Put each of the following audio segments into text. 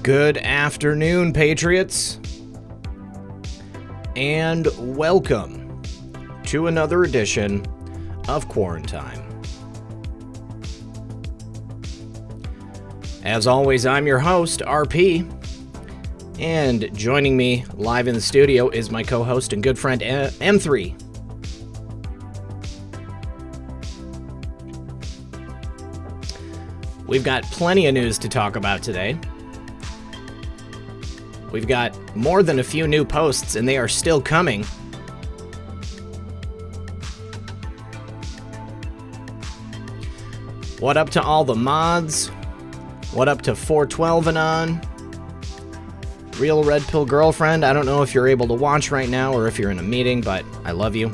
Good afternoon, Patriots, and welcome to another edition of Quarantime. As always, I'm your host, RP, and joining me live in the studio is my co-host and good friend, M3. We've got plenty of news to talk about today. We've got more than a few new posts, and they are still coming. What up to all the mods? What up to 412 and on? Real Red Pill Girlfriend, I don't know if you're able to watch right now or if you're in a meeting, but I love you.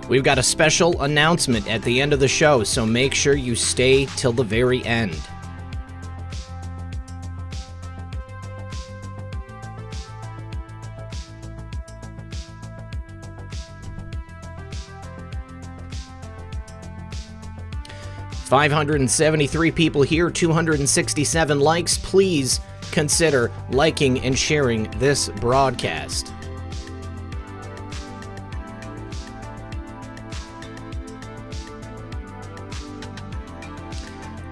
We've got a special announcement at the end of the show, so make sure you stay till the very end. $573 people here, 267 likes. Please consider liking and sharing this broadcast.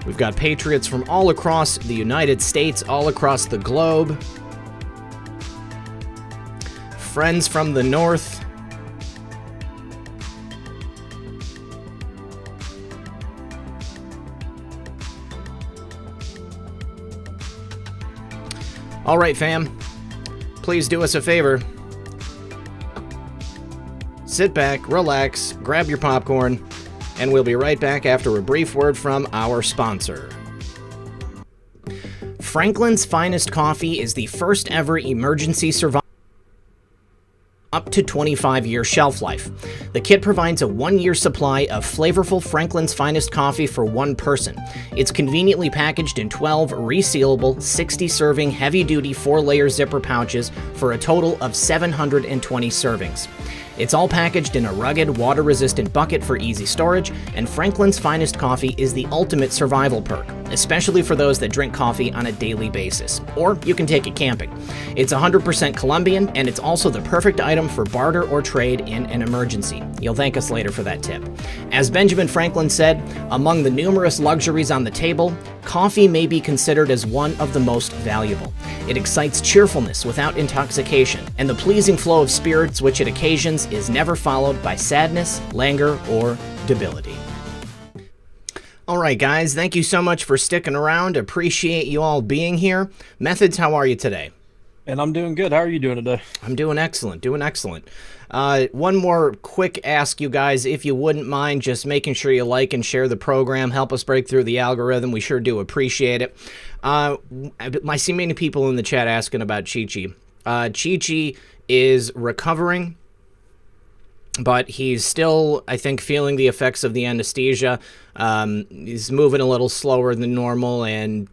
We've got Patriots from all across the United States, all across the globe. Friends from the North. All right, fam. Please do us a favor. Sit back, relax, grab your popcorn, and we'll be right back after a brief word from our sponsor. Franklin's Finest Coffee is the first ever emergency survival up to 25-year shelf life. The kit provides a 1-year supply of flavorful Franklin's Finest coffee for one person. It's conveniently packaged in 12 resealable, 60-serving, heavy-duty 4-layer zipper pouches for a total of 720 servings. It's all packaged in a rugged, water-resistant bucket for easy storage, and Franklin's Finest Coffee is the ultimate survival perk, especially for those that drink coffee on a daily basis. Or you can take it camping. It's 100% Colombian, and it's also the perfect item for barter or trade in an emergency. You'll thank us later for that tip. As Benjamin Franklin said, among the numerous luxuries on the table, coffee may be considered as one of the most valuable. It excites cheerfulness without intoxication, and the pleasing flow of spirits which it occasions is never followed by sadness, languor, or debility. All right, guys, thank you so much for sticking around. Appreciate you all being here. Methods, how are you today? And I'm doing good. How are you doing today? I'm doing excellent, one more quick ask, you guys, if you wouldn't mind just making sure you like and share the program, help us break through the algorithm. We sure do appreciate it. I see many people in the chat asking about Chi-Chi. Chi-Chi is recovering, but he's still, I think, feeling the effects of the anesthesia. He's moving a little slower than normal, and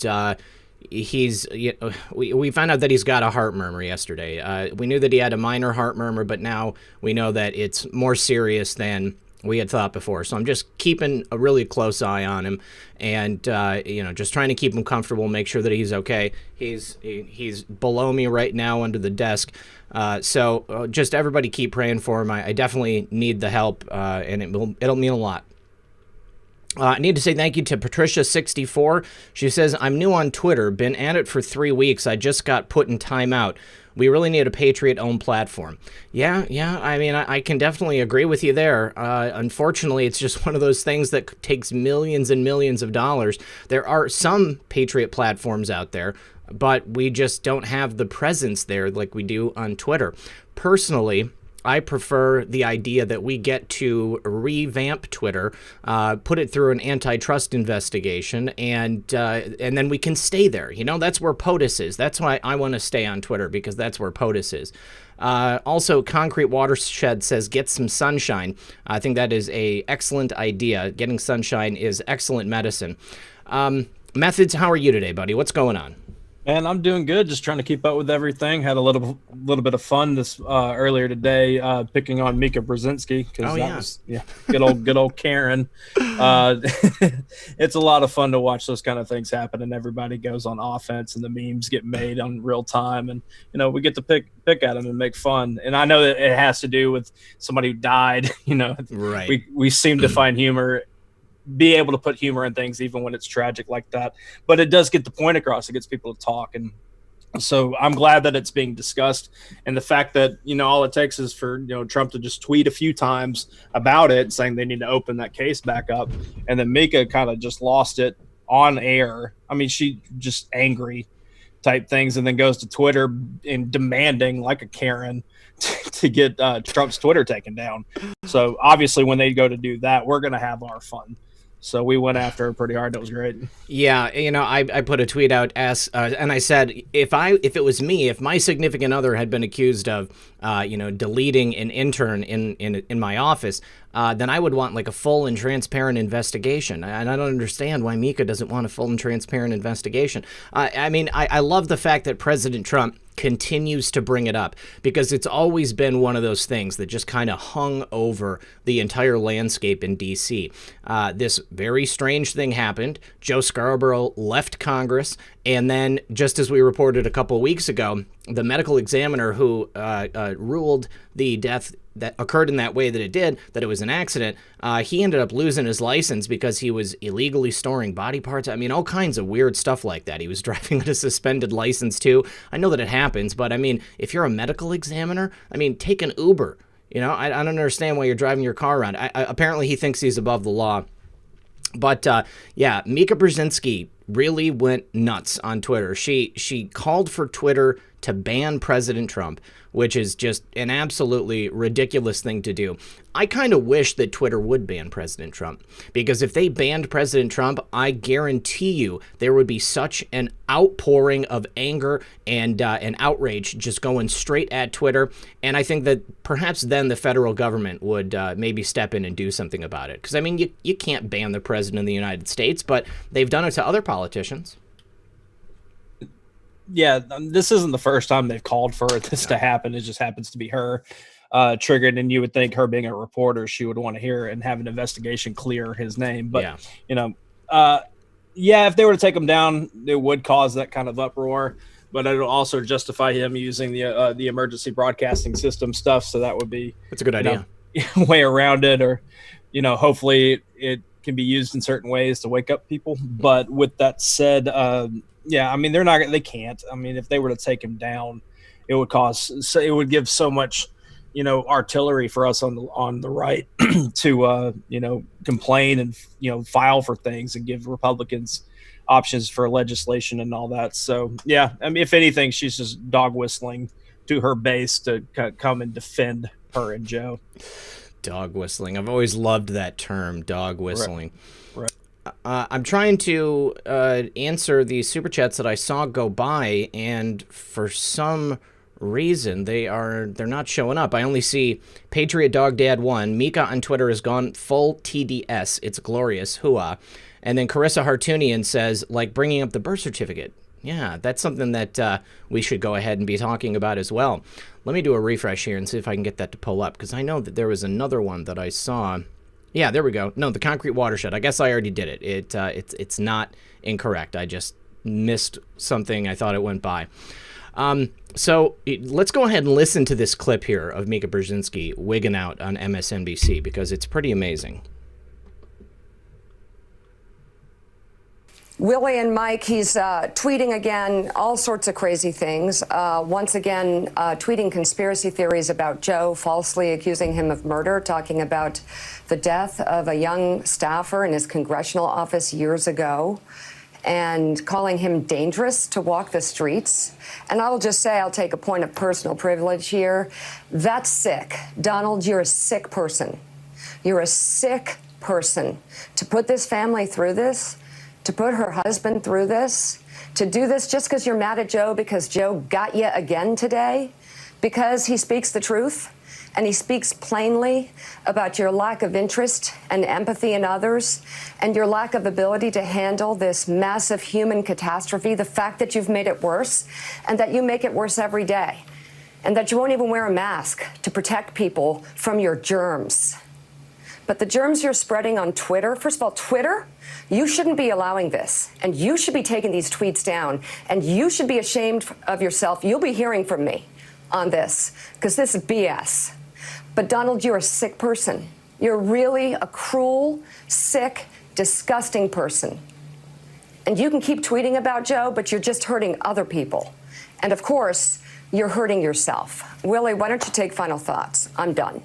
we found out that he's got a heart murmur yesterday. We knew that he had a minor heart murmur, but now we know that it's more serious than we had thought before. So I'm just keeping a really close eye on him, and just trying to keep him comfortable, make sure that he's okay. He's below me right now under the desk. So just everybody keep praying for him. I definitely need the help, and it'll mean a lot. I need to say thank you to Patricia64. She says, I'm new on Twitter, been at it for 3 weeks. I just got put in timeout. We really need a Patriot-owned platform. Yeah, I mean, I can definitely agree with you there. Unfortunately, it's just one of those things that takes millions and millions of dollars. There are some Patriot platforms out there, but we just don't have the presence there like we do on Twitter. Personally, I prefer the idea that we get to revamp Twitter, put it through an antitrust investigation, and then we can stay there. You know, that's where POTUS is. That's why I want to stay on Twitter, because that's where POTUS is. Also, Concrete Watershed says, get some sunshine. I think that is an excellent idea. Getting sunshine is excellent medicine. Methods, how are you today, buddy? What's going on? And I'm doing good, just trying to keep up with everything. Had a little bit of fun this earlier today, picking on Mika Brzezinski because Oh that yeah. was good old Karen. Uh, it's a lot of fun to watch those kind of things happen, and everybody goes on offense, and the memes get made on real time, and we get to pick at them and make fun. And I know that it has to do with somebody who died. Right. We seem to find humor, be able to put humor in things even when it's tragic like that, but it does get the point across. It gets people to talk, and so I'm glad that it's being discussed. And the fact that all it takes is for Trump to just tweet a few times about it saying they need to open that case back up, and then Mika kind of just lost it on air. I mean, she just angry type things, and then goes to Twitter and demanding like a Karen to get Trump's Twitter taken down. So obviously when they go to do that, we're going to have our fun. So we went after her pretty hard. That was great. Yeah, I put a tweet out and I said if it was me, if my significant other had been accused of deleting an intern in my office, then I would want like a full and transparent investigation. And I don't understand why Mika doesn't want a full and transparent investigation. I love the fact that President Trump continues to bring it up because it's always been one of those things that just kind of hung over the entire landscape in D.C. This very strange thing happened. Joe Scarborough left Congress, and then just as we reported a couple of weeks ago, the medical examiner who ruled the death that occurred in that way that it did, that it was an accident, he ended up losing his license because he was illegally storing body parts. I mean, all kinds of weird stuff like that. He was driving with a suspended license, too. I know that it happens, but, I mean, if you're a medical examiner, take an Uber. I don't understand why you're driving your car around. Apparently, he thinks he's above the law. But, Mika Brzezinski really went nuts on Twitter. She called for Twitter to ban President Trump, which is just an absolutely ridiculous thing to do. I kind of wish that Twitter would ban President Trump, because if they banned President Trump, I guarantee you there would be such an outpouring of anger and outrage just going straight at Twitter. And I think that perhaps then the federal government would maybe step in and do something about it. Because, you can't ban the president of the United States, but they've done it to other politicians. Yeah, this isn't the first time they've called for this to happen. It just happens to be her triggered, and you would think her being a reporter, she would want to hear and have an investigation clear his name. But if they were to take him down, it would cause that kind of uproar. But it would also justify him using the emergency broadcasting system stuff. So that would be That's a good idea. Way around it, or hopefully it can be used in certain ways to wake up people. But with that said, they can't. If they were to take him down, it would give so much, artillery for us on the right to, complain and, file for things and give Republicans options for legislation and all that. So, if anything, she's just dog whistling to her base to come and defend her and Joe. Dog whistling. I've always loved that term, dog whistling. Right. I'm trying to answer the super chats that I saw go by, and for some reason they're not showing up. I only see Patriot Dog Dad 1. Mika on Twitter has gone full TDS. It's glorious. Hooah. And then Carissa Hartunian says, like bringing up the birth certificate. Yeah, that's something that we should go ahead and be talking about as well. Let me do a refresh here and see if I can get that to pull up, because I know that there was another one that I saw. Yeah, there we go. No, the concrete watershed. I guess I already did it. It's not incorrect. I just missed something. I thought it went by. So let's go ahead and listen to this clip here of Mika Brzezinski wigging out on MSNBC, because it's pretty amazing. Willie and Mike, he's tweeting again all sorts of crazy things. Once again, tweeting conspiracy theories about Joe, falsely accusing him of murder, talking about the death of a young staffer in his congressional office years ago, and calling him dangerous to walk the streets. And I'll just say, I'll take a point of personal privilege here. That's sick. Donald, you're a sick person. You're a sick person. To put this family through this, to put her husband through this, to do this just because you're mad at Joe because Joe got you again today, because he speaks the truth and he speaks plainly about your lack of interest and empathy in others and your lack of ability to handle this massive human catastrophe, the fact that you've made it worse and that you make it worse every day, and that you won't even wear a mask to protect people from your germs. But the germs you're spreading on Twitter, first of all, Twitter, you shouldn't be allowing this. And you should be taking these tweets down. And you should be ashamed of yourself. You'll be hearing from me on this, because this is BS. But Donald, you're a sick person. You're really a cruel, sick, disgusting person. And you can keep tweeting about Joe, but you're just hurting other people. And of course, you're hurting yourself. Willie, why don't you take final thoughts? I'm done.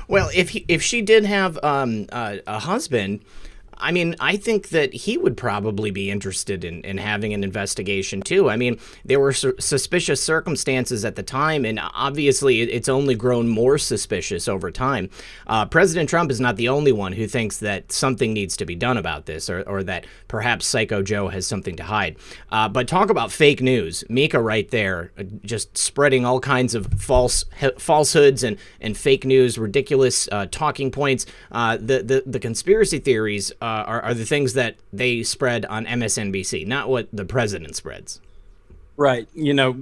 Well, if she did have a husband, I mean, I think that he would probably be interested in having an investigation, too. I mean, there were suspicious circumstances at the time, and obviously it's only grown more suspicious over time. President Trump is not the only one who thinks that something needs to be done about this, or that perhaps Psycho Joe has something to hide. But talk about fake news. Mika right there, just spreading all kinds of falsehoods and fake news, ridiculous talking points. The conspiracy theories are the things that they spread on MSNBC, not what the president spreads. Right.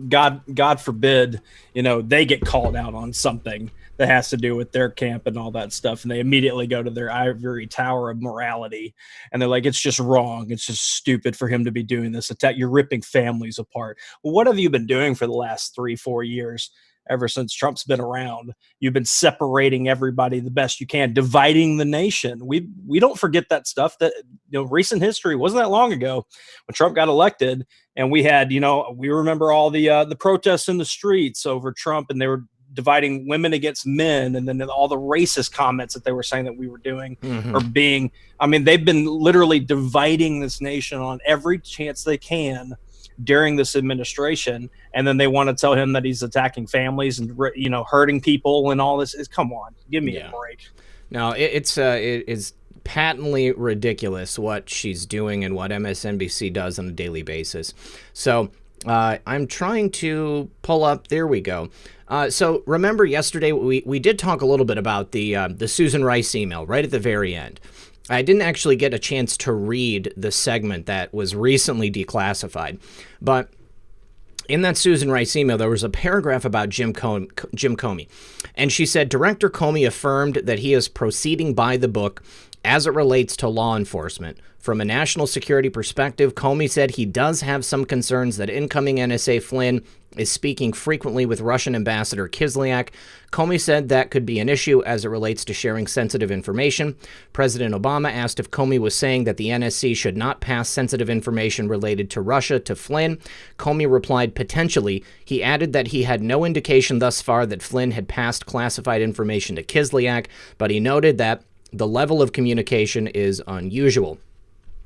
God forbid, they get called out on something that has to do with their camp and all that stuff. And they immediately go to their ivory tower of morality. And they're like, it's just wrong. It's just stupid for him to be doing this attack. You're ripping families apart. Well, what have you been doing for the last 3-4 years? Ever since Trump's been around, you've been separating everybody the best you can, dividing the nation. We don't forget that stuff. That recent history wasn't that long ago when Trump got elected, and we had we remember all the protests in the streets over Trump, and they were dividing women against men, and then all the racist comments that they were saying that we were doing or being. I mean, they've been literally dividing this nation on every chance they can during this administration, and then they want to tell him that he's attacking families and hurting people and all this. Come on, give me a break. No, it is patently ridiculous what she's doing and what MSNBC does on a daily basis. So I'm trying to pull up. There we go. So remember yesterday we did talk a little bit about the Susan Rice email right at the very end. I didn't actually get a chance to read the segment that was recently declassified, but in that Susan Rice email, there was a paragraph about Jim Comey, and she said, Director Comey affirmed that he is proceeding by the book as it relates to law enforcement. From a national security perspective, Comey said he does have some concerns that incoming NSA Flynn is speaking frequently with Russian Ambassador Kislyak. Comey said that could be an issue as it relates to sharing sensitive information. President Obama asked if Comey was saying that the NSC should not pass sensitive information related to Russia to Flynn. Comey replied, potentially. He added that he had no indication thus far that Flynn had passed classified information to Kislyak, but he noted that the level of communication is unusual.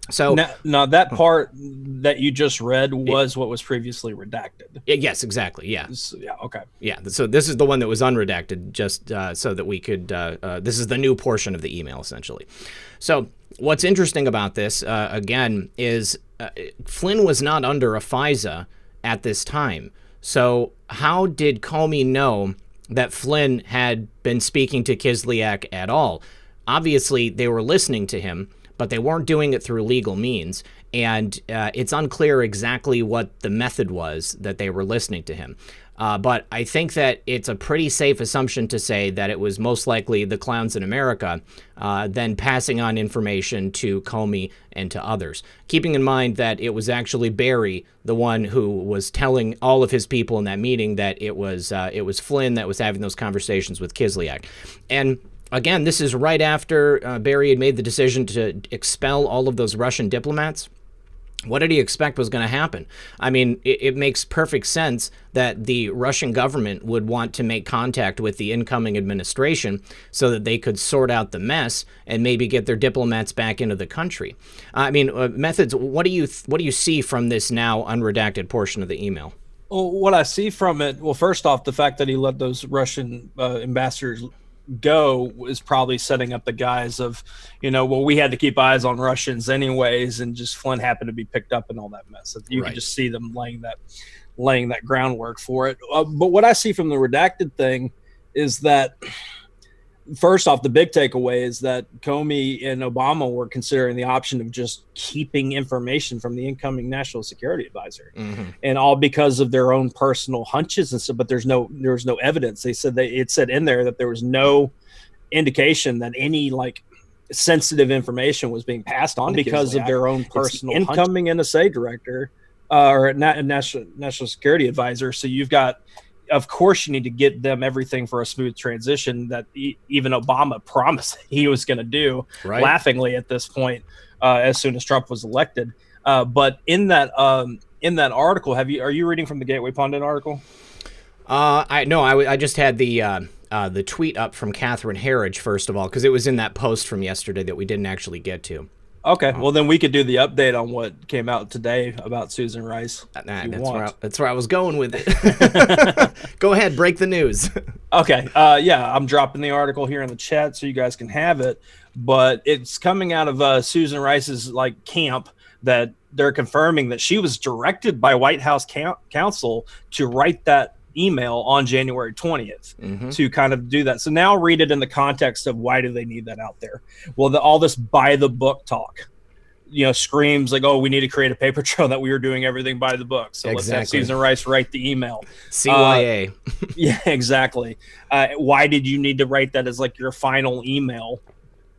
So now that part that you just read was what was previously redacted. Yes, exactly. Yeah. Yeah. Okay. Yeah. So this is the one that was unredacted, just so that we could. This is the new portion of the email, essentially. So what's interesting about this, again, is Flynn was not under a FISA at this time. So how did Comey know that Flynn had been speaking to Kislyak at all? Obviously, they were listening to him, but they weren't doing it through legal means, and it's unclear exactly what the method was that they were listening to him. But I think that it's a pretty safe assumption to say that it was most likely the clowns in America then passing on information to Comey and to others, keeping in mind that it was actually Barry, the one who was telling all of his people in that meeting that it was Flynn that was having those conversations with Kislyak. And again, this is right after Barry had made the decision to expel all of those Russian diplomats. What did he expect was going to happen? I mean, it makes perfect sense that the Russian government would want to make contact with the incoming administration so that they could sort out the mess and maybe get their diplomats back into the country. I mean, Methods, what do you see from this now unredacted portion of the email? Well, what I see from it, well, first off, the fact that he let those Russian ambassadors go is probably setting up the guise of, we had to keep eyes on Russians anyways, and just Flynn happened to be picked up in all that mess. You can just see them laying that groundwork for it. But what I see from the redacted thing is that, first off, the big takeaway is that Comey and Obama were considering the option of just keeping information from the incoming national security advisor, and all because of their own personal hunches and stuff. But there was no evidence. They said it said in there that there was no indication that any like sensitive information was being passed on because of their own personal incoming NSA director or national security advisor. So you've got, of course, you need to get them everything for a smooth transition that even Obama promised he was going to do, laughingly at this point, as soon as Trump was elected. But in that article, are you reading from the Gateway Pundit article? I just had the tweet up from Catherine Herridge, first of all, because it was in that post from yesterday that we didn't actually get to. Okay, well then we could do the update on what came out today about Susan Rice. That's where I was going with it. Go ahead, break the news. Okay, I'm dropping the article here in the chat so you guys can have it. But it's coming out of Susan Rice's like camp that they're confirming that she was directed by White House counsel to write that email on January 20th to kind of do that. So now read it in the context of why do they need that out there? Well, all this by the book talk, screams like, oh, we need to create a paper trail that we were doing everything by the book. So let's have Susan Rice write the email. CYA. Yeah, exactly. Why did you need to write that as like your final email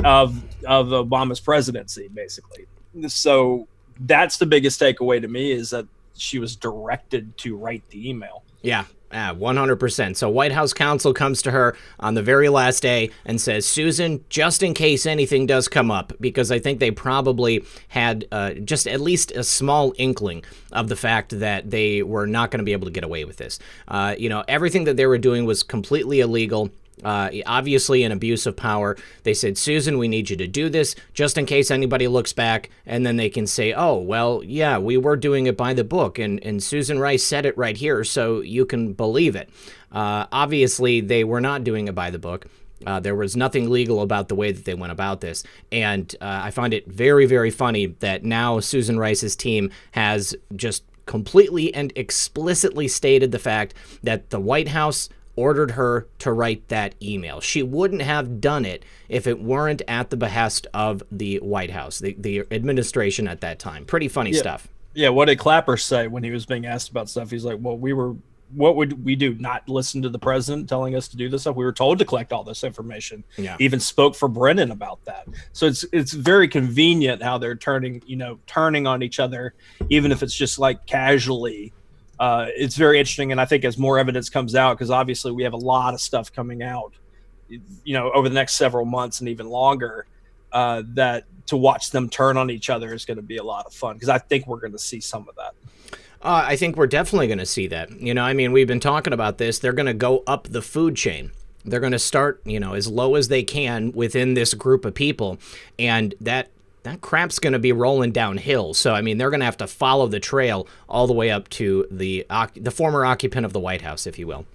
of Obama's presidency, basically? So that's the biggest takeaway to me, is that she was directed to write the email. Yeah. 100%. So White House counsel comes to her on the very last day and says, Susan, just in case anything does come up, because I think they probably had just at least a small inkling of the fact that they were not going to be able to get away with this. Everything that they were doing was completely illegal. Obviously an abuse of power. They said, Susan, we need you to do this just in case anybody looks back, and then they can say, oh, well, yeah, we were doing it by the book, and Susan Rice said it right here, so you can believe it. Obviously, they were not doing it by the book. There was nothing legal about the way that they went about this, and I find it very, very funny that now Susan Rice's team has just completely and explicitly stated the fact that the White House ordered her to write that email. She wouldn't have done it if it weren't at the behest of the White House, the administration at that time. Pretty funny stuff. Yeah, what did Clapper say when he was being asked about stuff? He's like, well, what would we do? Not listen to the president telling us to do this stuff? We were told to collect all this information. Yeah. Even spoke for Brennan about that. So it's very convenient how they're turning on each other, even if it's just like casually. It's very interesting, and I think as more evidence comes out, because obviously we have a lot of stuff coming out, over the next several months and even longer, that to watch them turn on each other is going to be a lot of fun, because I think we're going to see some of that. I think we're definitely going to see that. We've been talking about this. They're going to go up the food chain. They're going to start, as low as they can within this group of people, and that crap's going to be rolling downhill. So, they're going to have to follow the trail all the way up to the former occupant of the White House, if you will.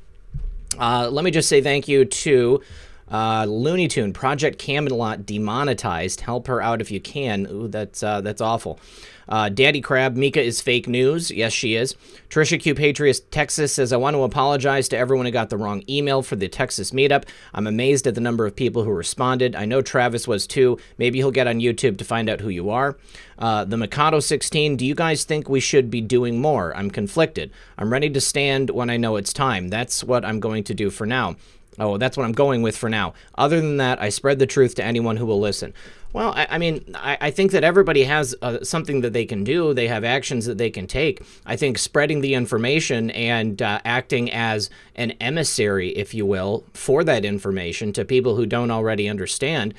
Let me just say thank you to Looney Tune. Project Camelot demonetized. Help her out if you can. Ooh, that's awful. Daddy Crab, Mika is fake news. Yes, she is. Trisha Q Patriots Texas says, I want to apologize to everyone who got the wrong email for the Texas meetup. I'm amazed at the number of people who responded. I know Travis was too. Maybe he'll get on YouTube to find out who you are. The Mikado 16, do you guys think we should be doing more? I'm conflicted. I'm ready to stand when I know it's time. That's what I'm going to do for now. Oh, that's what I'm going with for now. Other than that, I spread the truth to anyone who will listen. Well, I think that everybody has something that they can do. They have actions that they can take. I think spreading the information and acting as an emissary, if you will, for that information to people who don't already understand.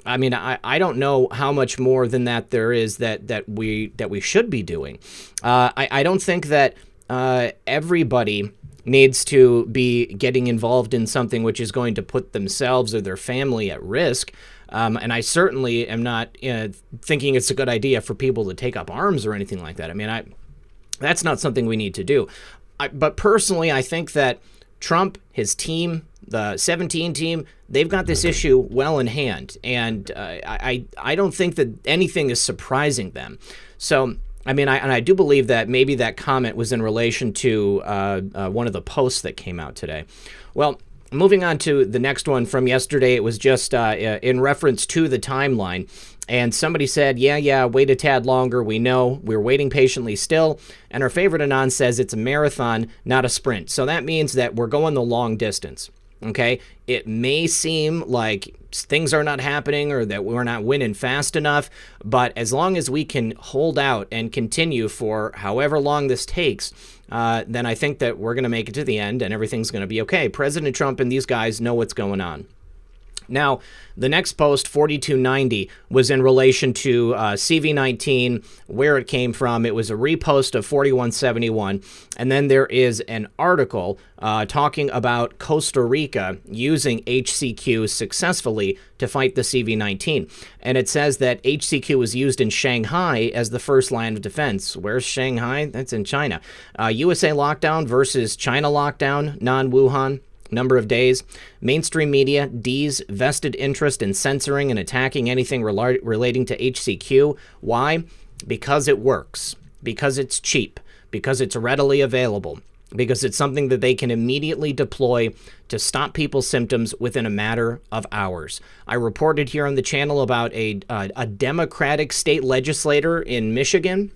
I don't know how much more than that there is that we should be doing. I don't think that everybody needs to be getting involved in something which is going to put themselves or their family at risk. And I certainly am not thinking it's a good idea for people to take up arms or anything like that. That's not something we need to do. But personally, I think that Trump, his team, the 17 team, they've got this issue well in hand. And I don't think that anything is surprising them. So, I do believe that maybe that comment was in relation to one of the posts that came out today. Well, moving on to the next one from yesterday, it was just in reference to the timeline. And somebody said, wait a tad longer. We know we're waiting patiently still. And our favorite Anon says it's a marathon, not a sprint. So that means that we're going the long distance. Okay, it may seem like things are not happening or that we're not winning fast enough, but as long as we can hold out and continue for however long this takes, then I think that we're going to make it to the end and everything's going to be okay. President Trump and these guys know what's going on. Now, the next post, 4290, was in relation to CV19, where it came from. It was a repost of 4171. And then there is an article talking about Costa Rica using HCQ successfully to fight the CV19. And it says that HCQ was used in Shanghai as the first line of defense. Where's Shanghai? That's in China. USA lockdown versus China lockdown, non-Wuhan. Number of days. Mainstream media, D's vested interest in censoring and attacking anything relating to HCQ. Why? Because it works. Because it's cheap. Because it's readily available. Because it's something that they can immediately deploy to stop people's symptoms within a matter of hours. I reported here on the channel about a Democratic state legislator in Michigan.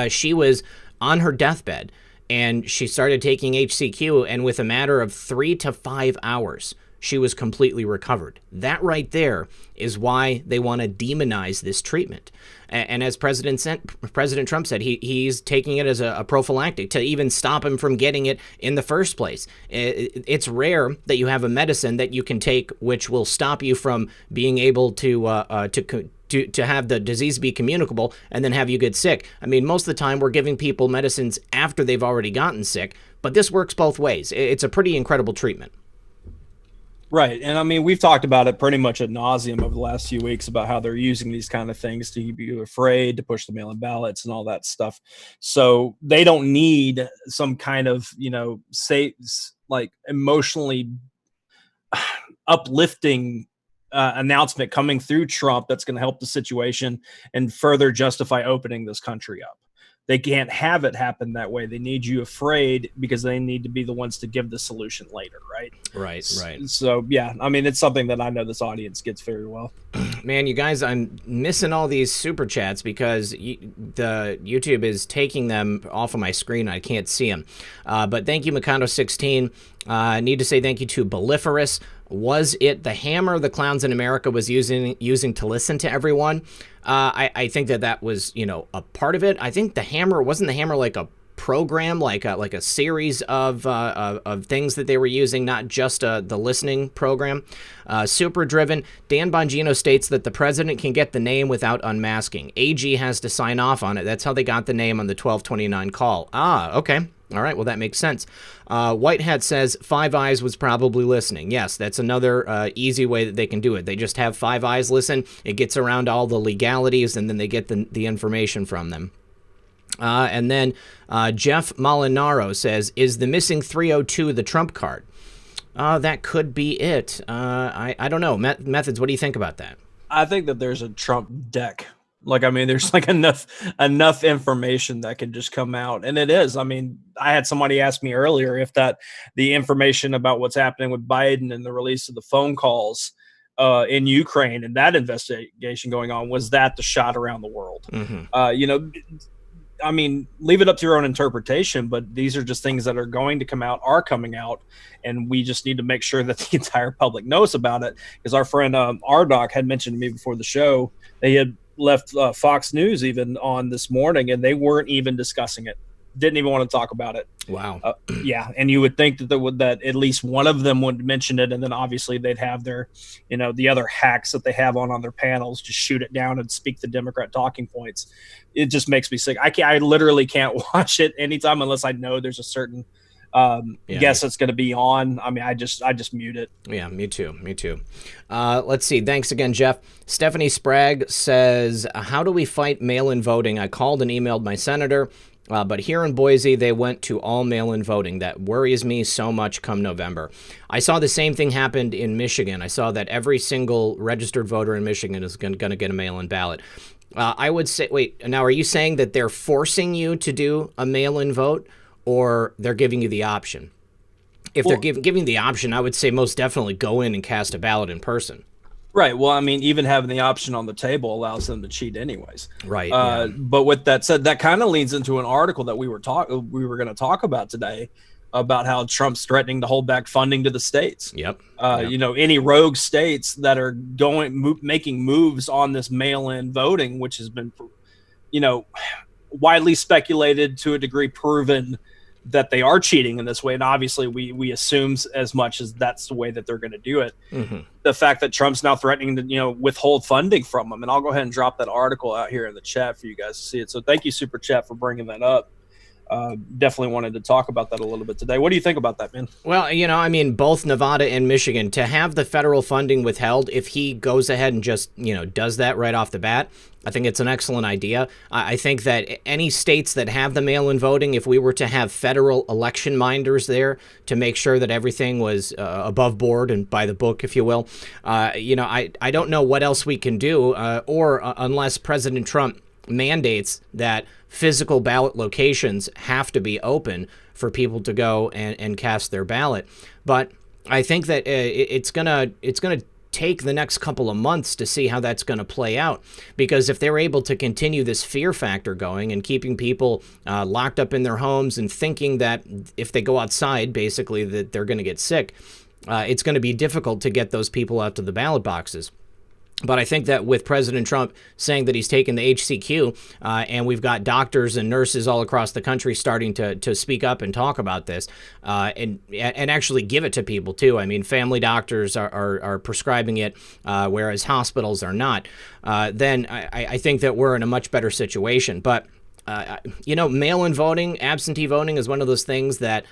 She was on her deathbed. And she started taking HCQ, and with a matter of 3 to 5 hours, she was completely recovered. That right there is why they want to demonize this treatment. And as President Trump said, he's taking it as a prophylactic to even stop him from getting it in the first place. It's rare that you have a medicine that you can take which will stop you from being able to have the disease be communicable and then have you get sick. I mean, most of the time we're giving people medicines after they've already gotten sick, but this works both ways. It's a pretty incredible treatment. Right. And I mean, we've talked about it pretty much ad nauseum over the last few weeks about how they're using these kind of things to keep you afraid, to push the mail-in ballots and all that stuff. So they don't need some kind of, say, like emotionally uplifting announcement coming through Trump that's going to help the situation and further justify opening this country up. They can't have it happen that way. They need you afraid because they need to be the ones to give the solution later, right? Right. So, yeah, I mean, it's something that I know this audience gets very well. Man, you guys, I'm missing all these super chats because the YouTube is taking them off of my screen. I can't see them. But thank you, Mikado16. I need to say thank you to Boliferous. Was it the hammer the clowns in America was using to listen to everyone? I think that was, a part of it. I think wasn't the hammer like a program, like a series of things that they were using, not just the listening program. Super driven. Dan Bongino states that the president can get the name without unmasking. AG has to sign off on it. That's how they got the name on the 1229 call. Okay. All right, well, that makes sense. White Hat says Five Eyes was probably listening. Yes, that's another easy way that they can do it. They just have Five Eyes listen. It gets around all the legalities, and then they get the information from them. And then Jeff Molinaro says, is the missing 302 the Trump card? That could be it. I don't know. Methods, what do you think about that? I think that there's a Trump deck. Like, I mean, there's like enough information that can just come out. And it is. I mean, I had somebody ask me earlier if the information about what's happening with Biden and the release of the phone calls in Ukraine and that investigation going on, was that the shot around the world? Mm-hmm. I mean, leave it up to your own interpretation, but these are just things that are going to come out, are coming out, and we just need to make sure that the entire public knows about it. Because our friend Ardoc had mentioned to me before the show, they had left Fox News even on this morning, and they weren't even discussing it. Didn't even want to talk about it. Wow. Yeah, and you would think that at least one of them would mention it, and then obviously they'd have their, the other hacks that they have on their panels just shoot it down and speak the Democrat talking points. It just makes me sick. I literally can't watch it anytime unless I know there's a certain guess that's going to be on. I mean, I just mute it. Yeah, me too. Let's see. Thanks again, Jeff. Stephanie Sprague says, how do we fight mail-in voting? I called and emailed my senator. But here in Boise, they went to all mail-in voting. That worries me so much come November. I saw the same thing happened in Michigan. I saw that every single registered voter in Michigan is going to get a mail-in ballot. I would say, wait, now are you saying that they're forcing you to do a mail-in vote, or they're giving you the option? if they're giving the option, I would say most definitely go in and cast a ballot in person. Right. Well, I mean, even having the option on the table allows them to cheat anyways. Right. Yeah. But with that said, that kind of leads into an article that we were going to talk about today about how Trump's threatening to hold back funding to the states. Yep. You know, any rogue states that are making moves on this mail-in voting, which has been, you know, widely speculated, to a degree proven, that they are cheating in this way. And obviously we assume as much as that's the way that they're going to do it. Mm-hmm. The fact that Trump's now threatening to, you know, withhold funding from them. And I'll go ahead and drop that article out here in the chat for you guys to see it. So thank you, Super Chat, for bringing that up. Definitely wanted to talk about that a little bit today. What do you think about that, man? Well, you know, I mean, both Nevada and Michigan, to have the federal funding withheld, if he goes ahead and just, you know, does that right off the bat, I think it's an excellent idea. I think that any states that have the mail-in voting, if we were to have federal election minders there to make sure that everything was above board and by the book, if you will, you know, I don't know what else we can do, unless President Trump mandates that physical ballot locations have to be open for people to go and cast their ballot. But I think that it's gonna take the next couple of months to see how that's going to play out, because if they're able to continue this fear factor going and keeping people locked up in their homes and thinking that if they go outside, basically that they're going to get sick, it's going to be difficult to get those people out to the ballot boxes. But I think that with President Trump saying that he's taken the HCQ, and we've got doctors and nurses all across the country starting to speak up and talk about this, and actually give it to people too. I mean, family doctors are prescribing it, whereas hospitals are not. Then I think that we're in a much better situation. But you know, mail-in voting, absentee voting is one of those things that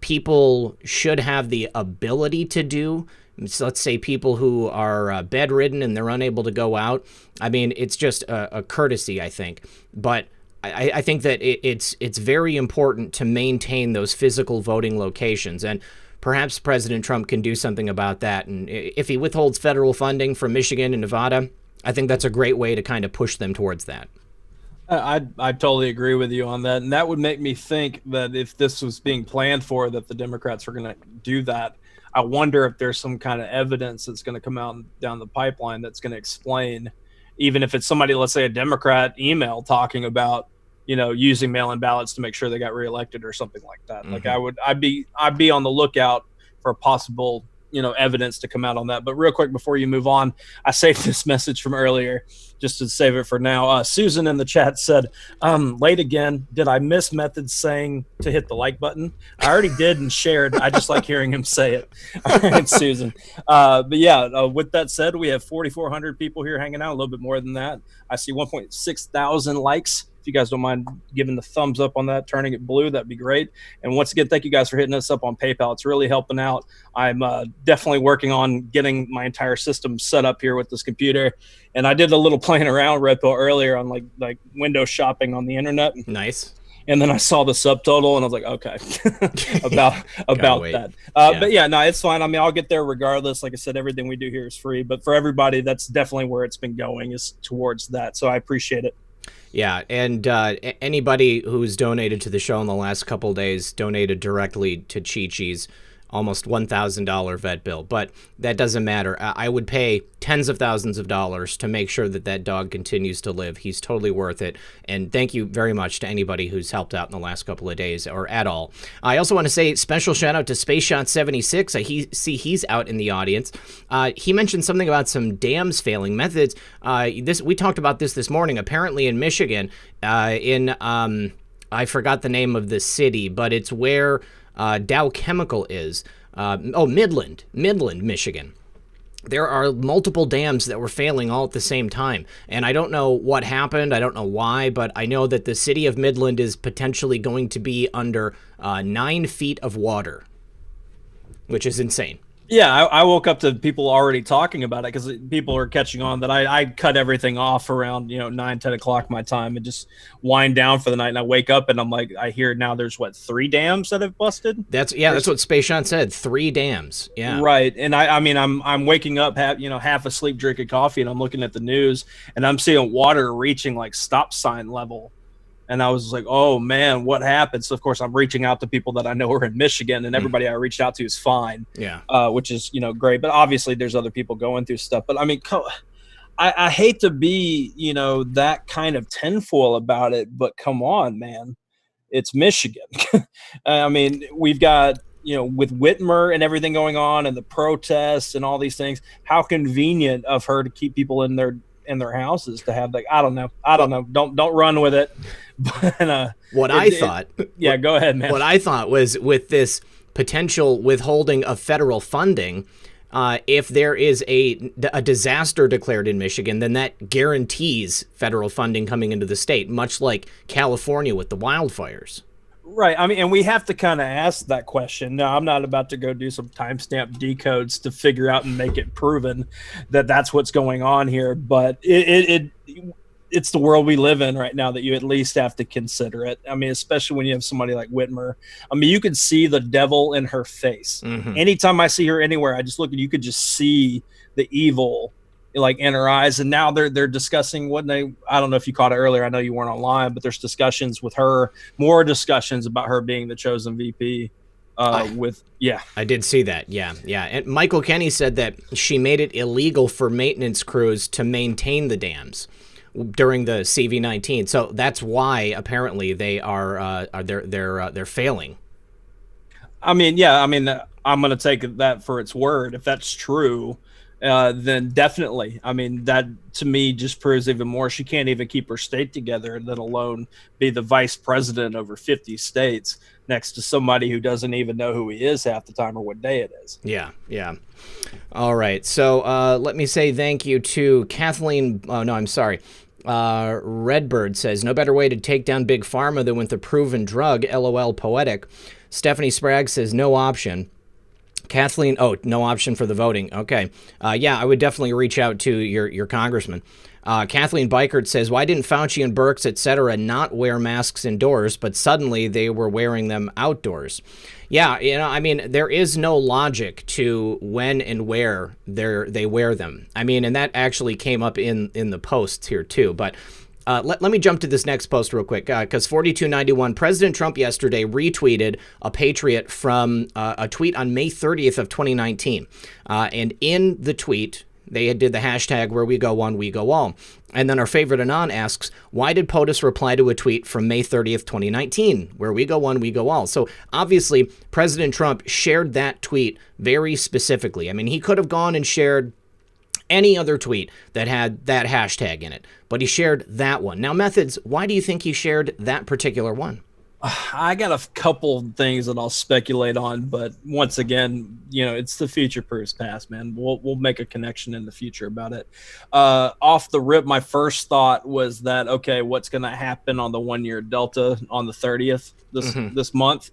people should have the ability to do. So let's say people who are bedridden and they're unable to go out. I mean, it's just a courtesy, I think. But I think that it's very important to maintain those physical voting locations. And perhaps President Trump can do something about that. And if he withholds federal funding from Michigan and Nevada, I think that's a great way to kind of push them towards that. I totally agree with you on that. And that would make me think that if this was being planned for, that the Democrats were going to do that. I wonder if there's some kind of evidence that's going to come out down the pipeline that's going to explain, even if it's somebody, let's say a Democrat email talking about, you know, using mail-in ballots to make sure they got reelected or something like that. Mm-hmm. Like I'd be on the lookout for possible, you know, evidence to come out on that. But real quick, before you move on, I saved this message from earlier just to save it for now. Susan in the chat said, late again. Did I miss Methods saying to hit the like button? I already did and shared. I just like hearing him say it. All right, Susan. But yeah, with that said, we have 4,400 people here hanging out, a little bit more than that. I see 1.6 thousand likes. If you guys don't mind giving the thumbs up on that, turning it blue, that'd be great. And once again, thank you guys for hitting us up on PayPal. It's really helping out. I'm definitely working on getting my entire system set up here with this computer. And I did a little playing around, Red Pill, earlier on like window shopping on the internet. Nice. And then I saw the subtotal and I was like, okay, about that. But yeah, no, it's fine. I mean, I'll get there regardless. Like I said, everything we do here is free. But for everybody, that's definitely where it's been going, is towards that. So I appreciate it. Yeah, and anybody who's donated to the show in the last couple of days donated directly to Chi-Chi's almost $1,000 vet bill. But that doesn't matter. I would pay tens of thousands of dollars to make sure that that dog continues to live. He's totally worth it. And thank you very much to anybody who's helped out in the last couple of days or at all. I also want to say special shout out to Space Shot 76. I see he's out in the audience. He mentioned something about some dams failing. Methods. We talked about this morning. Apparently in Michigan, I forgot the name of the city, but it's where Dow Chemical is. Midland, Michigan. There are multiple dams that were failing all at the same time. And I don't know what happened. I don't know why, but I know that the city of Midland is potentially going to be under 9 feet of water, which is insane. Yeah, I woke up to people already talking about it because people are catching on that I cut everything off around 9-10 o'clock my time and just wind down for the night. And I wake up and I'm like, I hear now there's 3 dams that have busted. That's what Space Sean said. 3 dams. Yeah, right. And I mean I'm waking up half asleep drinking coffee and I'm looking at the news and I'm seeing water reaching like stop sign level. And I was like, oh man, what happened? So of course I'm reaching out to people that I know are in Michigan, and everybody I reached out to is fine. Yeah. Which is, great. But obviously there's other people going through stuff. But I mean, I hate to be, that kind of tinfoil about it, but come on, man. It's Michigan. I mean, we've got, with Whitmer and everything going on and the protests and all these things, how convenient of her to keep people in their houses to have I don't know. Don't run with it. But yeah, go ahead, man. What I thought was, with this potential withholding of federal funding, if there is a disaster declared in Michigan, then that guarantees federal funding coming into the state, much like California with the wildfires. Right. I mean, and we have to kind of ask that question. No, I'm not about to go do some timestamp decodes to figure out and make it proven that that's what's going on here. But it's the world we live in right now that you at least have to consider it. I mean, especially when you have somebody like Whitmer. I mean, you could see the devil in her face. Mm-hmm. Anytime I see her anywhere, I just look and you could just see the evil like in her eyes. And now they're discussing I don't know if you caught it earlier. I know you weren't online, but there's discussions with her, more discussions about her being the chosen VP. I did see that. Yeah. And Michael Kenny said that she made it illegal for maintenance crews to maintain the dams during the CV-19. So that's why apparently they they're failing. I mean, I'm going to take that for its word. If that's true, then definitely. I mean, that to me just proves even more she can't even keep her state together, let alone be the vice president over 50 states next to somebody who doesn't even know who he is half the time or what day it is. Yeah. All right. So let me say thank you to Kathleen. Oh, no, I'm sorry. Redbird says, no better way to take down Big Pharma than with a proven drug. LOL poetic. Stephanie Sprague says, no option. Kathleen, no option for the voting. Okay. Yeah, I would definitely reach out to your congressman. Kathleen Bikert says, why didn't Fauci and Birx, et cetera, not wear masks indoors, but suddenly they were wearing them outdoors? Yeah, I mean, there is no logic to when and where they wear them. I mean, and that actually came up in the posts here too. But let me jump to this next post real quick, because 4291, President Trump yesterday retweeted a Patriot from a tweet on May 30th of 2019. And in the tweet, they did the hashtag where we go one, we go all. And then our favorite Anon asks, why did POTUS reply to a tweet from May 30th, 2019, where we go one, we go all? So obviously, President Trump shared that tweet very specifically. I mean, he could have gone and shared any other tweet that had that hashtag in it, but he shared that one. Now, Methods, why do you think he shared that particular one? I got a couple things that I'll speculate on, but once again, it's the future proves past, man. We'll make a connection in the future about it. Off the rip, my first thought was that, okay, what's going to happen on the 1 year Delta on the 30th this month?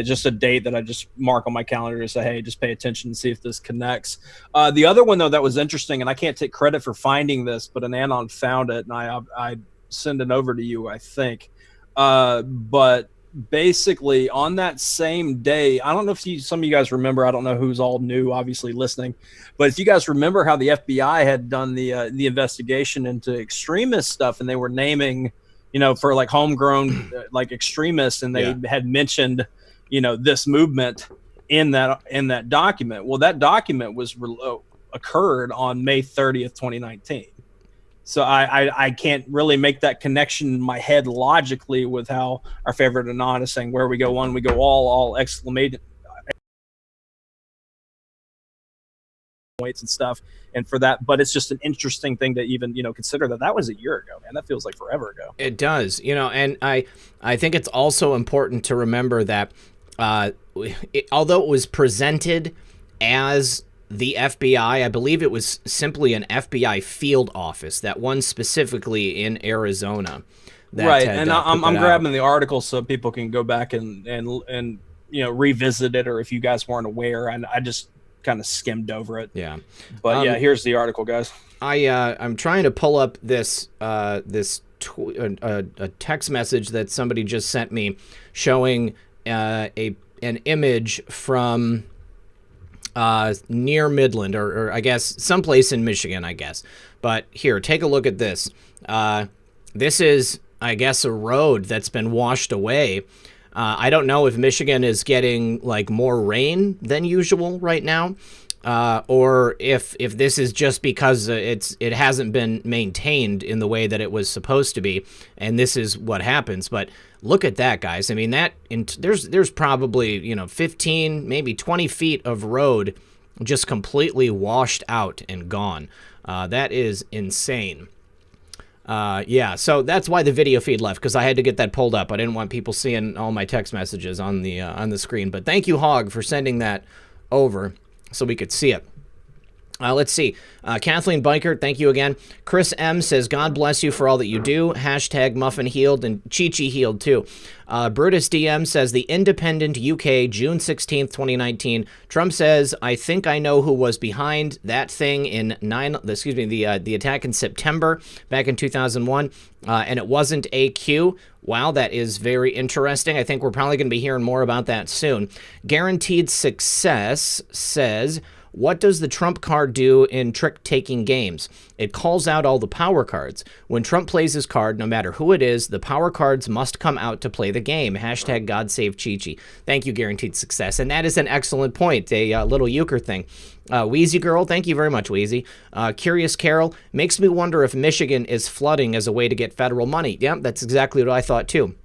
Just a date that I just mark on my calendar to say, hey, just pay attention and see if this connects. The other one, though, that was interesting, and I can't take credit for finding this, but an Anon found it, and I send it over to you, I think. But basically on that same day, I don't know if some of you guys remember, I don't know who's all new, obviously listening, but if you guys remember how the FBI had done the investigation into extremist stuff, and they were naming, for like homegrown, like extremists, and they had mentioned, this movement in that document. Well, that document was occurred on May 30th, 2019. So I can't really make that connection in my head logically with how our favorite Anon is saying, where we go one, we go all exclamation points and stuff. And for that, but it's just an interesting thing to even, consider that was a year ago, man. That feels like forever ago. It does, and I think it's also important to remember that although it was presented as the FBI, I believe it was simply an FBI field office, that one specifically in Arizona. Right, and I'm grabbing the article so people can go back and revisit it, or if you guys weren't aware, and I just kind of skimmed over it. Yeah, but here's the article, guys. I'm trying to pull up this a text message that somebody just sent me showing an image from near Midland, or I guess someplace in Michigan, I guess. But here, take a look at this. This is I guess, a road that's been washed away. I don't know if Michigan is getting like more rain than usual right now, or if this is just because it hasn't been maintained in the way that it was supposed to be, and this is what happens. But look at that, guys. I mean, there's probably 15, maybe 20 feet of road just completely washed out and gone. That is insane. Yeah, so that's why the video feed left, because I had to get that pulled up. I didn't want people seeing all my text messages on the screen. But thank you, Hog, for sending that over so we could see it. Let's see. Kathleen Biker, thank you again. Chris M says, God bless you for all that you do. Hashtag Muffin healed and Chi-Chi healed too. Brutus DM says, The Independent UK, June 16th, 2019. Trump says, I think I know who was behind that thing in the attack in September back in 2001. And it wasn't AQ. Wow, that is very interesting. I think we're probably going to be hearing more about that soon. Guaranteed Success says, what does the Trump card do in trick-taking games? It calls out all the power cards. When Trump plays his card, no matter who it is, the power cards must come out to play the game. Hashtag God Save Chi-Chi. Thank you, Guaranteed Success. And that is an excellent point, a little euchre thing. Wheezy Girl, thank you very much, Wheezy. Curious Carol, makes me wonder if Michigan is flooding as a way to get federal money. Yeah, that's exactly what I thought, too.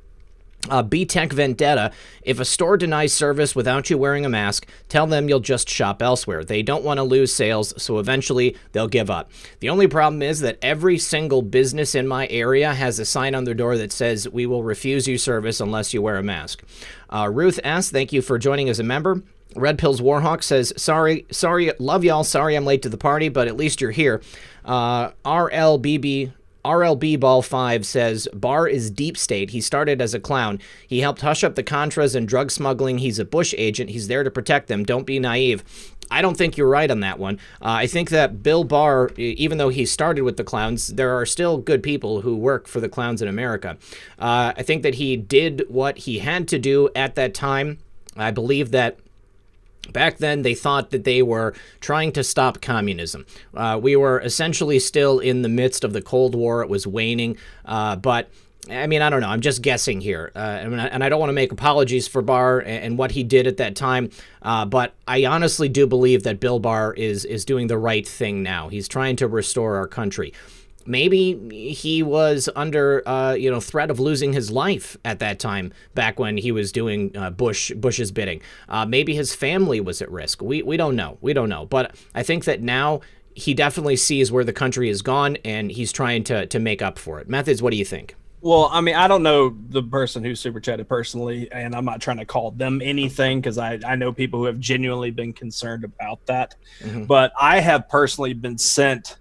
B-Tech Vendetta, if a store denies service without you wearing a mask, tell them you'll just shop elsewhere. They don't want to lose sales, so eventually they'll give up. The only problem is that every single business in my area has a sign on their door that says, we will refuse you service unless you wear a mask. Ruth S., thank you for joining as a member. Red Pills Warhawk says, sorry, love y'all, sorry I'm late to the party, but at least you're here. RLB Ball 5 says, Barr is deep state. He started as a clown. He helped hush up the Contras and drug smuggling. He's a Bush agent. He's there to protect them. Don't be naive. I don't think you're right on that one. I think that Bill Barr, even though he started with the clowns, there are still good people who work for the clowns in America. I think that he did what he had to do at that time. I believe that back then, they thought that they were trying to stop communism. We were essentially still in the midst of the Cold War. It was waning. But, I mean, I don't know. I'm just guessing here. And I don't want to make apologies for Barr and what he did at that time. But I honestly do believe that Bill Barr is doing the right thing now. He's trying to restore our country. Maybe he was under, threat of losing his life at that time, back when he was doing Bush's bidding. Maybe his family was at risk. We don't know. We don't know. But I think that now he definitely sees where the country has gone, and he's trying to make up for it. Methods, what do you think? Well, I mean, I don't know the person who super chatted personally, and I'm not trying to call them anything because I know people who have genuinely been concerned about that. Mm-hmm. But I have personally been sent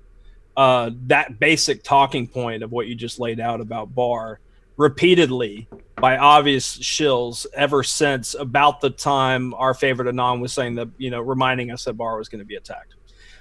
that basic talking point of what you just laid out about Barr repeatedly by obvious shills ever since about the time our favorite Anon was saying that, reminding us that Barr was going to be attacked.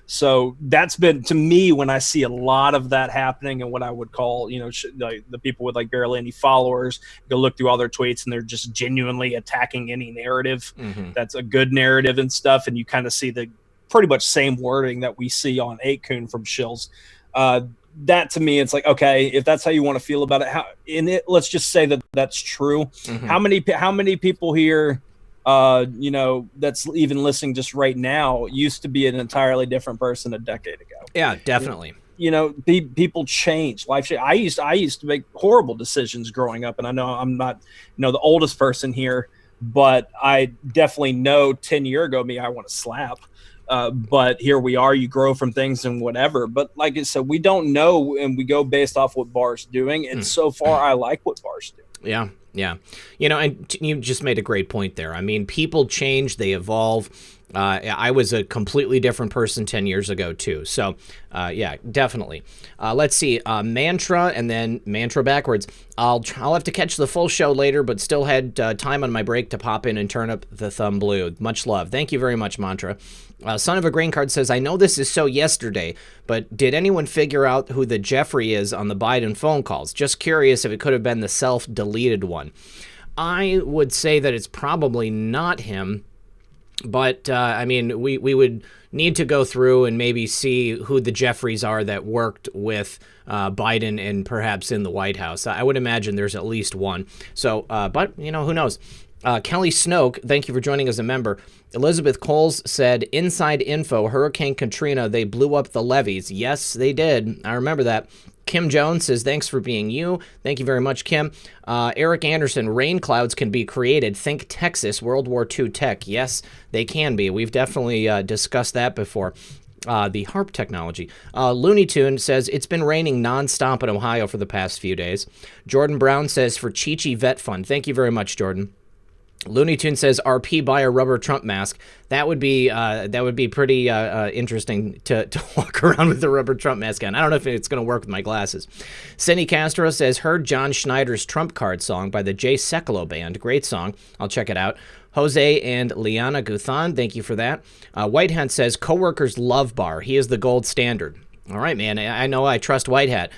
So that's been, to me, when I see a lot of that happening and what I would call, the people with like barely any followers, go look through all their tweets and they're just genuinely attacking any narrative that's a good narrative and stuff. And you kind of see the pretty much same wording that we see on 8kun from shills. That to me, it's like, okay, if that's how you want to feel about it, let's just say that that's true. How many people here, that's even listening just right now used to be an entirely different person a decade ago? Yeah, definitely. People change, life change. I used to make horrible decisions growing up, and I know I'm not, the oldest person here, but I definitely know 10 years ago me, I want to slap. But here we are, you grow from things and whatever. But like I said, we don't know, and we go based off what Barr's doing. And so far, I like what Barr's doing. Yeah. And you just made a great point there. I mean, people change, they evolve. I was a completely different person 10 years ago, too. So, yeah, definitely. Let's see. Mantra and then Mantra backwards. I'll have to catch the full show later, but still had time on my break to pop in and turn up the thumb blue. Much love. Thank you very much, Mantra. Son of a Green Card says, I know this is so yesterday, but did anyone figure out who the Jeffrey is on the Biden phone calls? Just curious if it could have been the self-deleted one. I would say that it's probably not him. But, I mean, we would need to go through and maybe see who the Jeffries are that worked with Biden and perhaps in the White House. I would imagine there's at least one. So, but, you know, who knows? Kelly Snoke, thank you for joining as a member. Elizabeth Coles said, inside info, Hurricane Katrina, they blew up the levees. Yes, they did. I remember that. Kim Jones says, thanks for being you. Thank you very much, Kim. Eric Anderson, rain clouds can be created. Think Texas, World War II tech. Yes, they can be. We've definitely discussed that before. The HARP technology. Looney Tune says, it's been raining nonstop in Ohio for the past few days. Jordan Brown says, for Chi-Chi Vet Fund. Thank you very much, Jordan. Looney Tune says, RP buy a rubber Trump mask. That would be pretty interesting to walk around with a rubber Trump mask on. I don't know if it's going to work with my glasses. Cindy Castro says, heard John Schneider's Trump Card song by the Jay Sekulow Band. Great song. I'll check it out. Jose and Liana Guthan, thank you for that. Whitehat says, coworkers love Barr. He is the gold standard. All right, man. I know I trust Whitehat.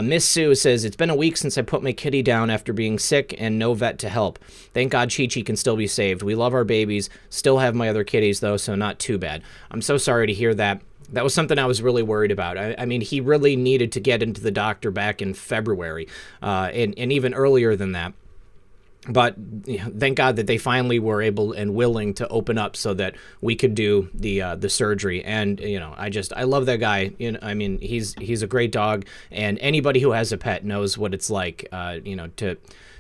Miss Sue says, it's been a week since I put my kitty down after being sick and no vet to help. Thank God Chi-Chi can still be saved. We love our babies. Still have my other kitties, though, so not too bad. I'm so sorry to hear that. That was something I was really worried about. I mean, he really needed to get into the doctor back in February, and even earlier than that. But thank God that they finally were able and willing to open up so that we could do the surgery. And I love that guy. I mean, he's a great dog, and anybody who has a pet knows what it's like.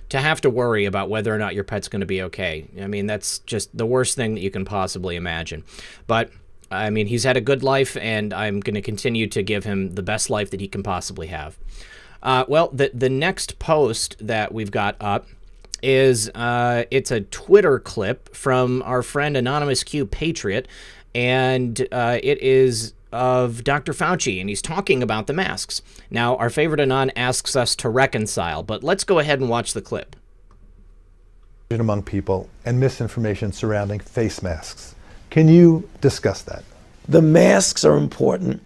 To have to worry about whether or not your pet's going to be okay. I mean, that's just the worst thing that you can possibly imagine. But I mean, he's had a good life, and I'm going to continue to give him the best life that he can possibly have. Well, the next post that we've got up is it's a Twitter clip from our friend Anonymous Q Patriot, and it is of Dr. Fauci, and he's talking about the masks. Now, our favorite Anon asks us to reconcile, but let's go ahead and watch the clip. Among people and misinformation surrounding face masks. Can you discuss that? The masks are important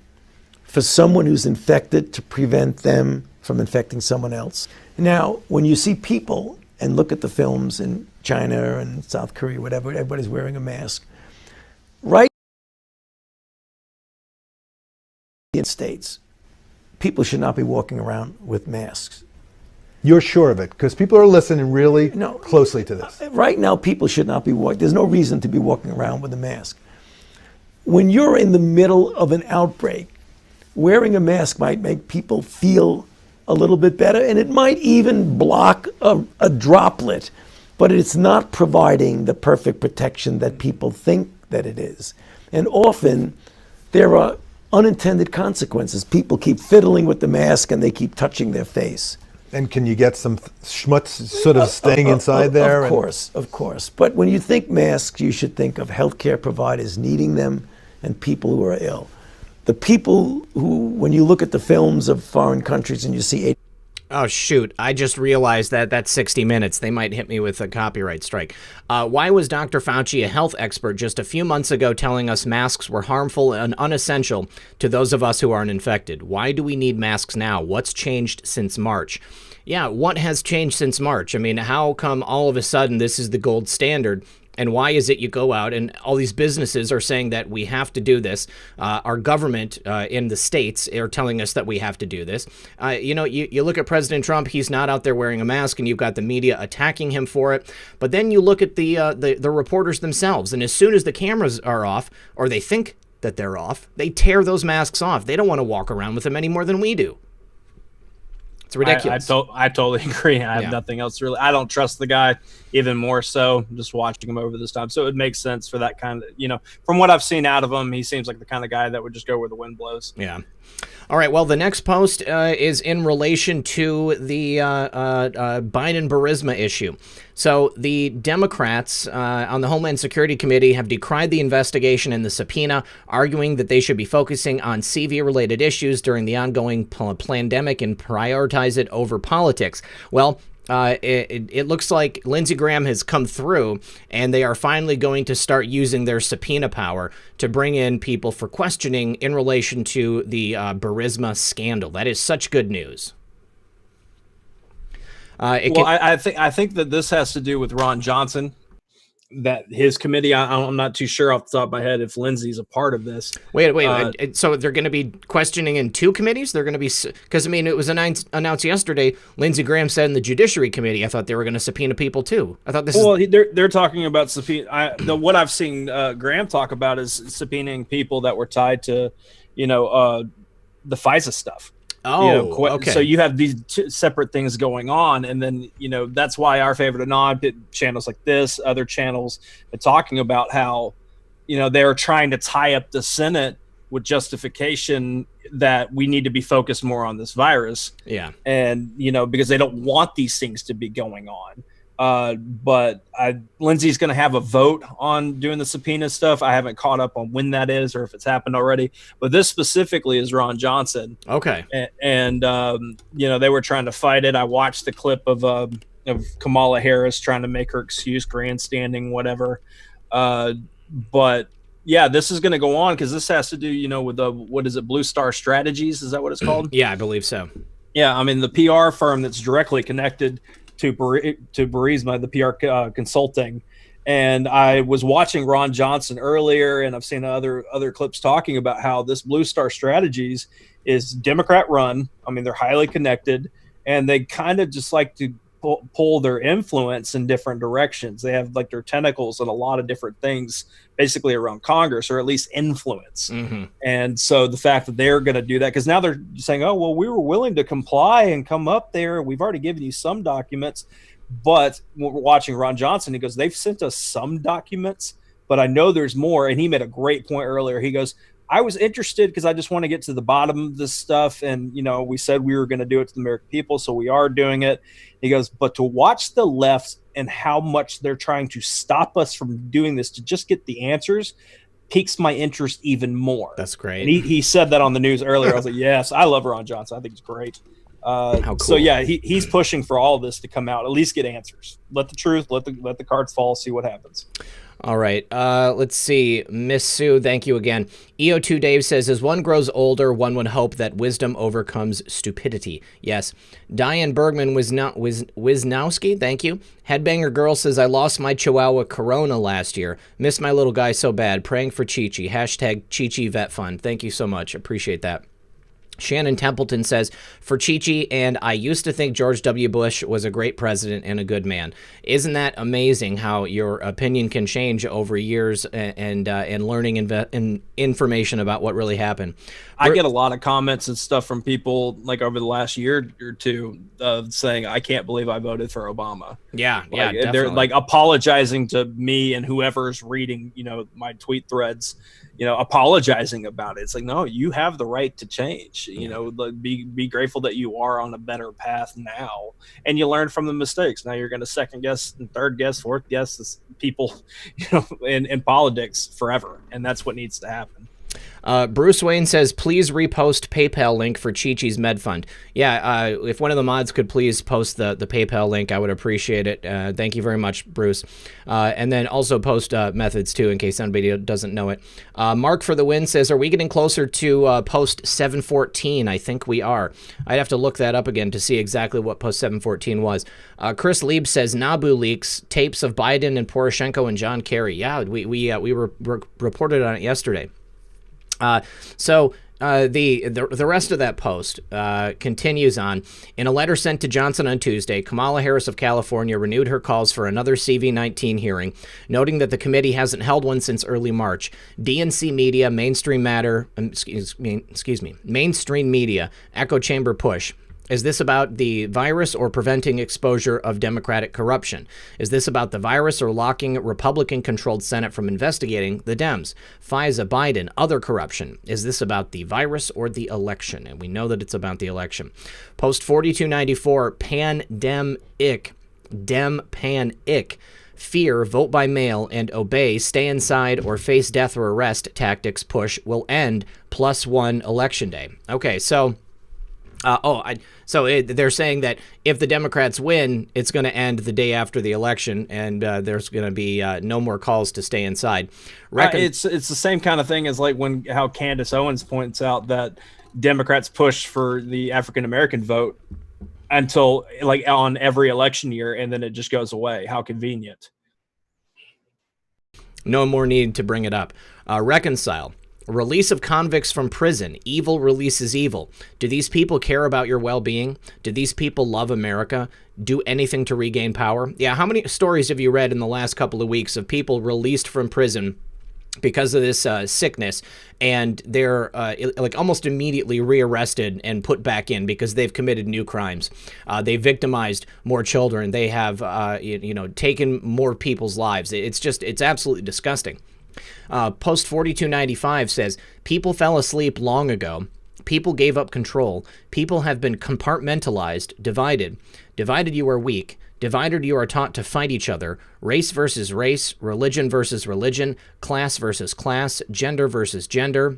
for someone who's infected to prevent them from infecting someone else. Now, when you see people and look at the films in China and South Korea, whatever, everybody's wearing a mask. Right in the States, people should not be walking around with masks. You're sure of it? Because people are listening really closely to this. Right now, people should not be walking. There's no reason to be walking around with a mask. When you're in the middle of an outbreak, wearing a mask might make people feel a little bit better, and it might even block a droplet, but it's not providing the perfect protection that people think that it is. And often there are unintended consequences. People keep fiddling with the mask and they keep touching their face. And can you get some schmutz sort of staying inside there? Of course. But when you think masks, you should think of healthcare providers needing them and people who are ill. The people who, when you look at the films of foreign countries and you see... Oh, shoot. I just realized that that's 60 Minutes. They might hit me with a copyright strike. Why was Dr. Fauci, a health expert, just a few months ago telling us masks were harmful and unessential to those of us who aren't infected? Why do we need masks now? What's changed since March? Yeah, what has changed since March? I mean, how come all of a sudden this is the gold standard? And why is it you go out and all these businesses are saying that we have to do this? Our government in the states are telling us that we have to do this. You look at President Trump, he's not out there wearing a mask, and you've got the media attacking him for it. But then you look at the reporters themselves, and as soon as the cameras are off, or they think that they're off, they tear those masks off. They don't want to walk around with them any more than we do. It's ridiculous. I totally agree. I have nothing else really. I don't trust the guy even more so just watching him over this time. So it makes sense for that kind of, from what I've seen out of him, he seems like the kind of guy that would just go where the wind blows. Yeah. All right. Well, the next post is in relation to the Biden-Burisma issue. So the Democrats on the Homeland Security Committee have decried the investigation and the subpoena, arguing that they should be focusing on CV-related issues during the ongoing pandemic and prioritize it over politics. Well, it looks like Lindsey Graham has come through, and they are finally going to start using their subpoena power to bring in people for questioning in relation to the Burisma scandal. That is such good news. I think that this has to do with Ron Johnson. that his committee, I'm not too sure off the top of my head if Lindsey's a part of this. Wait. So they're going to be questioning in two committees? They're going to be, because I mean, it was announced yesterday. Lindsey Graham said in the Judiciary Committee, I thought they were going to subpoena people too. I thought they're talking about subpoena. What I've seen Graham talk about is subpoenaing people that were tied to, the FISA stuff. Okay. So you have these two separate things going on, and then that's why our favorite anon channels like this, other channels, are talking about how they're trying to tie up the Senate with justification that we need to be focused more on this virus. Yeah, and because they don't want these things to be going on. But Lindsey's going to have a vote on doing the subpoena stuff. I haven't caught up on when that is or if it's happened already. But this specifically is Ron Johnson. Okay. And they were trying to fight it. I watched the clip of Kamala Harris trying to make her excuse grandstanding, whatever. But yeah, this is going to go on because this has to do, with the, what is it, Blue Star Strategies? Is that what it's called? Yeah, I believe so. Yeah, I mean, the PR firm that's directly connected to Burisma, the PR consulting. And I was watching Ron Johnson earlier, and I've seen other clips talking about how this Blue Star Strategies is Democrat run. I mean, they're highly connected, and they kind of just like to pull their influence in different directions. They have like their tentacles in a lot of different things, basically around Congress, or at least influence. Mm-hmm. And so the fact that they're going to do that, because now they're saying, oh, well, we were willing to comply and come up there. We've already given you some documents. But we're watching Ron Johnson, he goes, they've sent us some documents, but I know there's more. And he made a great point earlier. He goes, I was interested because I just want to get to the bottom of this stuff. And, we said we were going to do it to the American people, so we are doing it. He goes, but to watch the left and how much they're trying to stop us from doing this to just get the answers piques my interest even more. That's great. And he said that on the news earlier. I was like, yes, I love Ron Johnson. I think he's great. How cool. So yeah, he's pushing for all of this to come out, at least get answers. Let the truth, let the cards fall, see what happens. All right. Let's see. Miss Sue, thank you again. EO2 Dave says, as one grows older, one would hope that wisdom overcomes stupidity. Yes. Diane Bergman Wisnowski, thank you. Headbanger Girl says, I lost my Chihuahua Corona last year. Miss my little guy so bad. Praying for Chi-Chi. Hashtag Chi-Chi Vet Fund. Thank you so much. Appreciate that. Shannon Templeton says, for Chi-Chi, and I used to think George W. Bush was a great president and a good man. Isn't that amazing how your opinion can change over years and learning information about what really happened? I get a lot of comments and stuff from people like over the last year or two saying, I can't believe I voted for Obama. Yeah, definitely. They're like apologizing to me and whoever's reading, my tweet threads, apologizing about it. It's like, no, you have the right to change. Be grateful that you are on a better path now, and you learn from the mistakes. Now you're going to second guess and third guess, fourth guess people, in politics forever, and that's what needs to happen. Bruce Wayne says, please repost PayPal link for Chi-Chi's Med Fund. Yeah, if one of the mods could please post the PayPal link, I would appreciate it. Thank you very much, Bruce. And then also post methods, too, in case anybody doesn't know it. Mark for the Win says, are we getting closer to post 714? I think we are. I'd have to look that up again to see exactly what post 714 was. Chris Lieb says, Nabu leaks, tapes of Biden and Poroshenko and John Kerry. Yeah, we reported on it yesterday. So the rest of that post continues on. In a letter sent to Johnson on Tuesday, Kamala Harris of California renewed her calls for another CV-19 hearing, noting that the committee hasn't held one since early March. DNC media, mainstream media, echo chamber push. Is this about the virus or preventing exposure of Democratic corruption? Is this about the virus or locking Republican-controlled Senate from investigating the Dems? FISA, Biden, other corruption. Is this about the virus or the election? And we know that it's about the election. Post 4294, Pan-Dem-Ick. Dem-Pan-Ick. Fear, vote by mail, and obey, stay inside, or face death or arrest tactics push will end +1 election day. Okay, so... they're saying that if the Democrats win, it's going to end the day after the election, and there's going to be no more calls to stay inside. It's the same kind of thing as like how Candace Owens points out that Democrats push for the African American vote until like on every election year, and then it just goes away. How convenient. No more need to bring it up. Reconcile. Release of convicts from prison. Evil releases evil. Do these people care about your well-being? Do these people love America? Do anything to regain power? Yeah, how many stories have you read in the last couple of weeks of people released from prison because of this sickness, and they're like almost immediately rearrested and put back in because they've committed new crimes. They victimized more children. They have, taken more people's lives. It's absolutely disgusting. Post 4295 says, people fell asleep long ago. People gave up control. People have been compartmentalized, divided. Divided you are weak. Divided you are taught to fight each other. Race versus race, religion versus religion, class versus class, gender versus gender.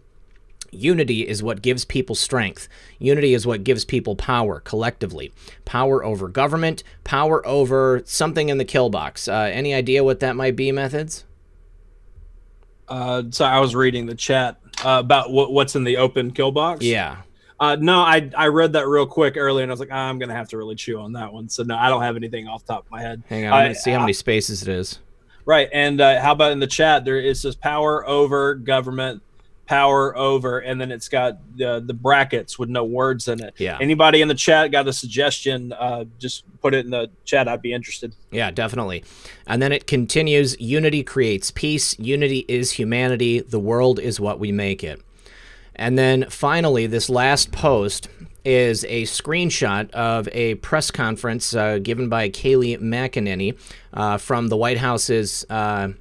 Unity is what gives people strength. Unity is what gives people power collectively. Power over government, power over something in the kill box. Any idea what that might be, Methods? So I was reading the chat about what's in the open kill box. Yeah. No, I read that real quick earlier, and I was like, I'm going to have to really chew on that one. So, no, I don't have anything off the top of my head. Hang on, I'm going to see how many spaces it is. Right, and how about in the chat, it says power over government, power over, and then it's got the brackets with no words in it. Yeah. Anybody in the chat got a suggestion, just put it in the chat. I'd be interested. Yeah, definitely. And then it continues, unity creates peace. Unity is humanity. The world is what we make it. And then finally, this last post is a screenshot of a press conference given by Kayleigh McEnany from the White House's YouTube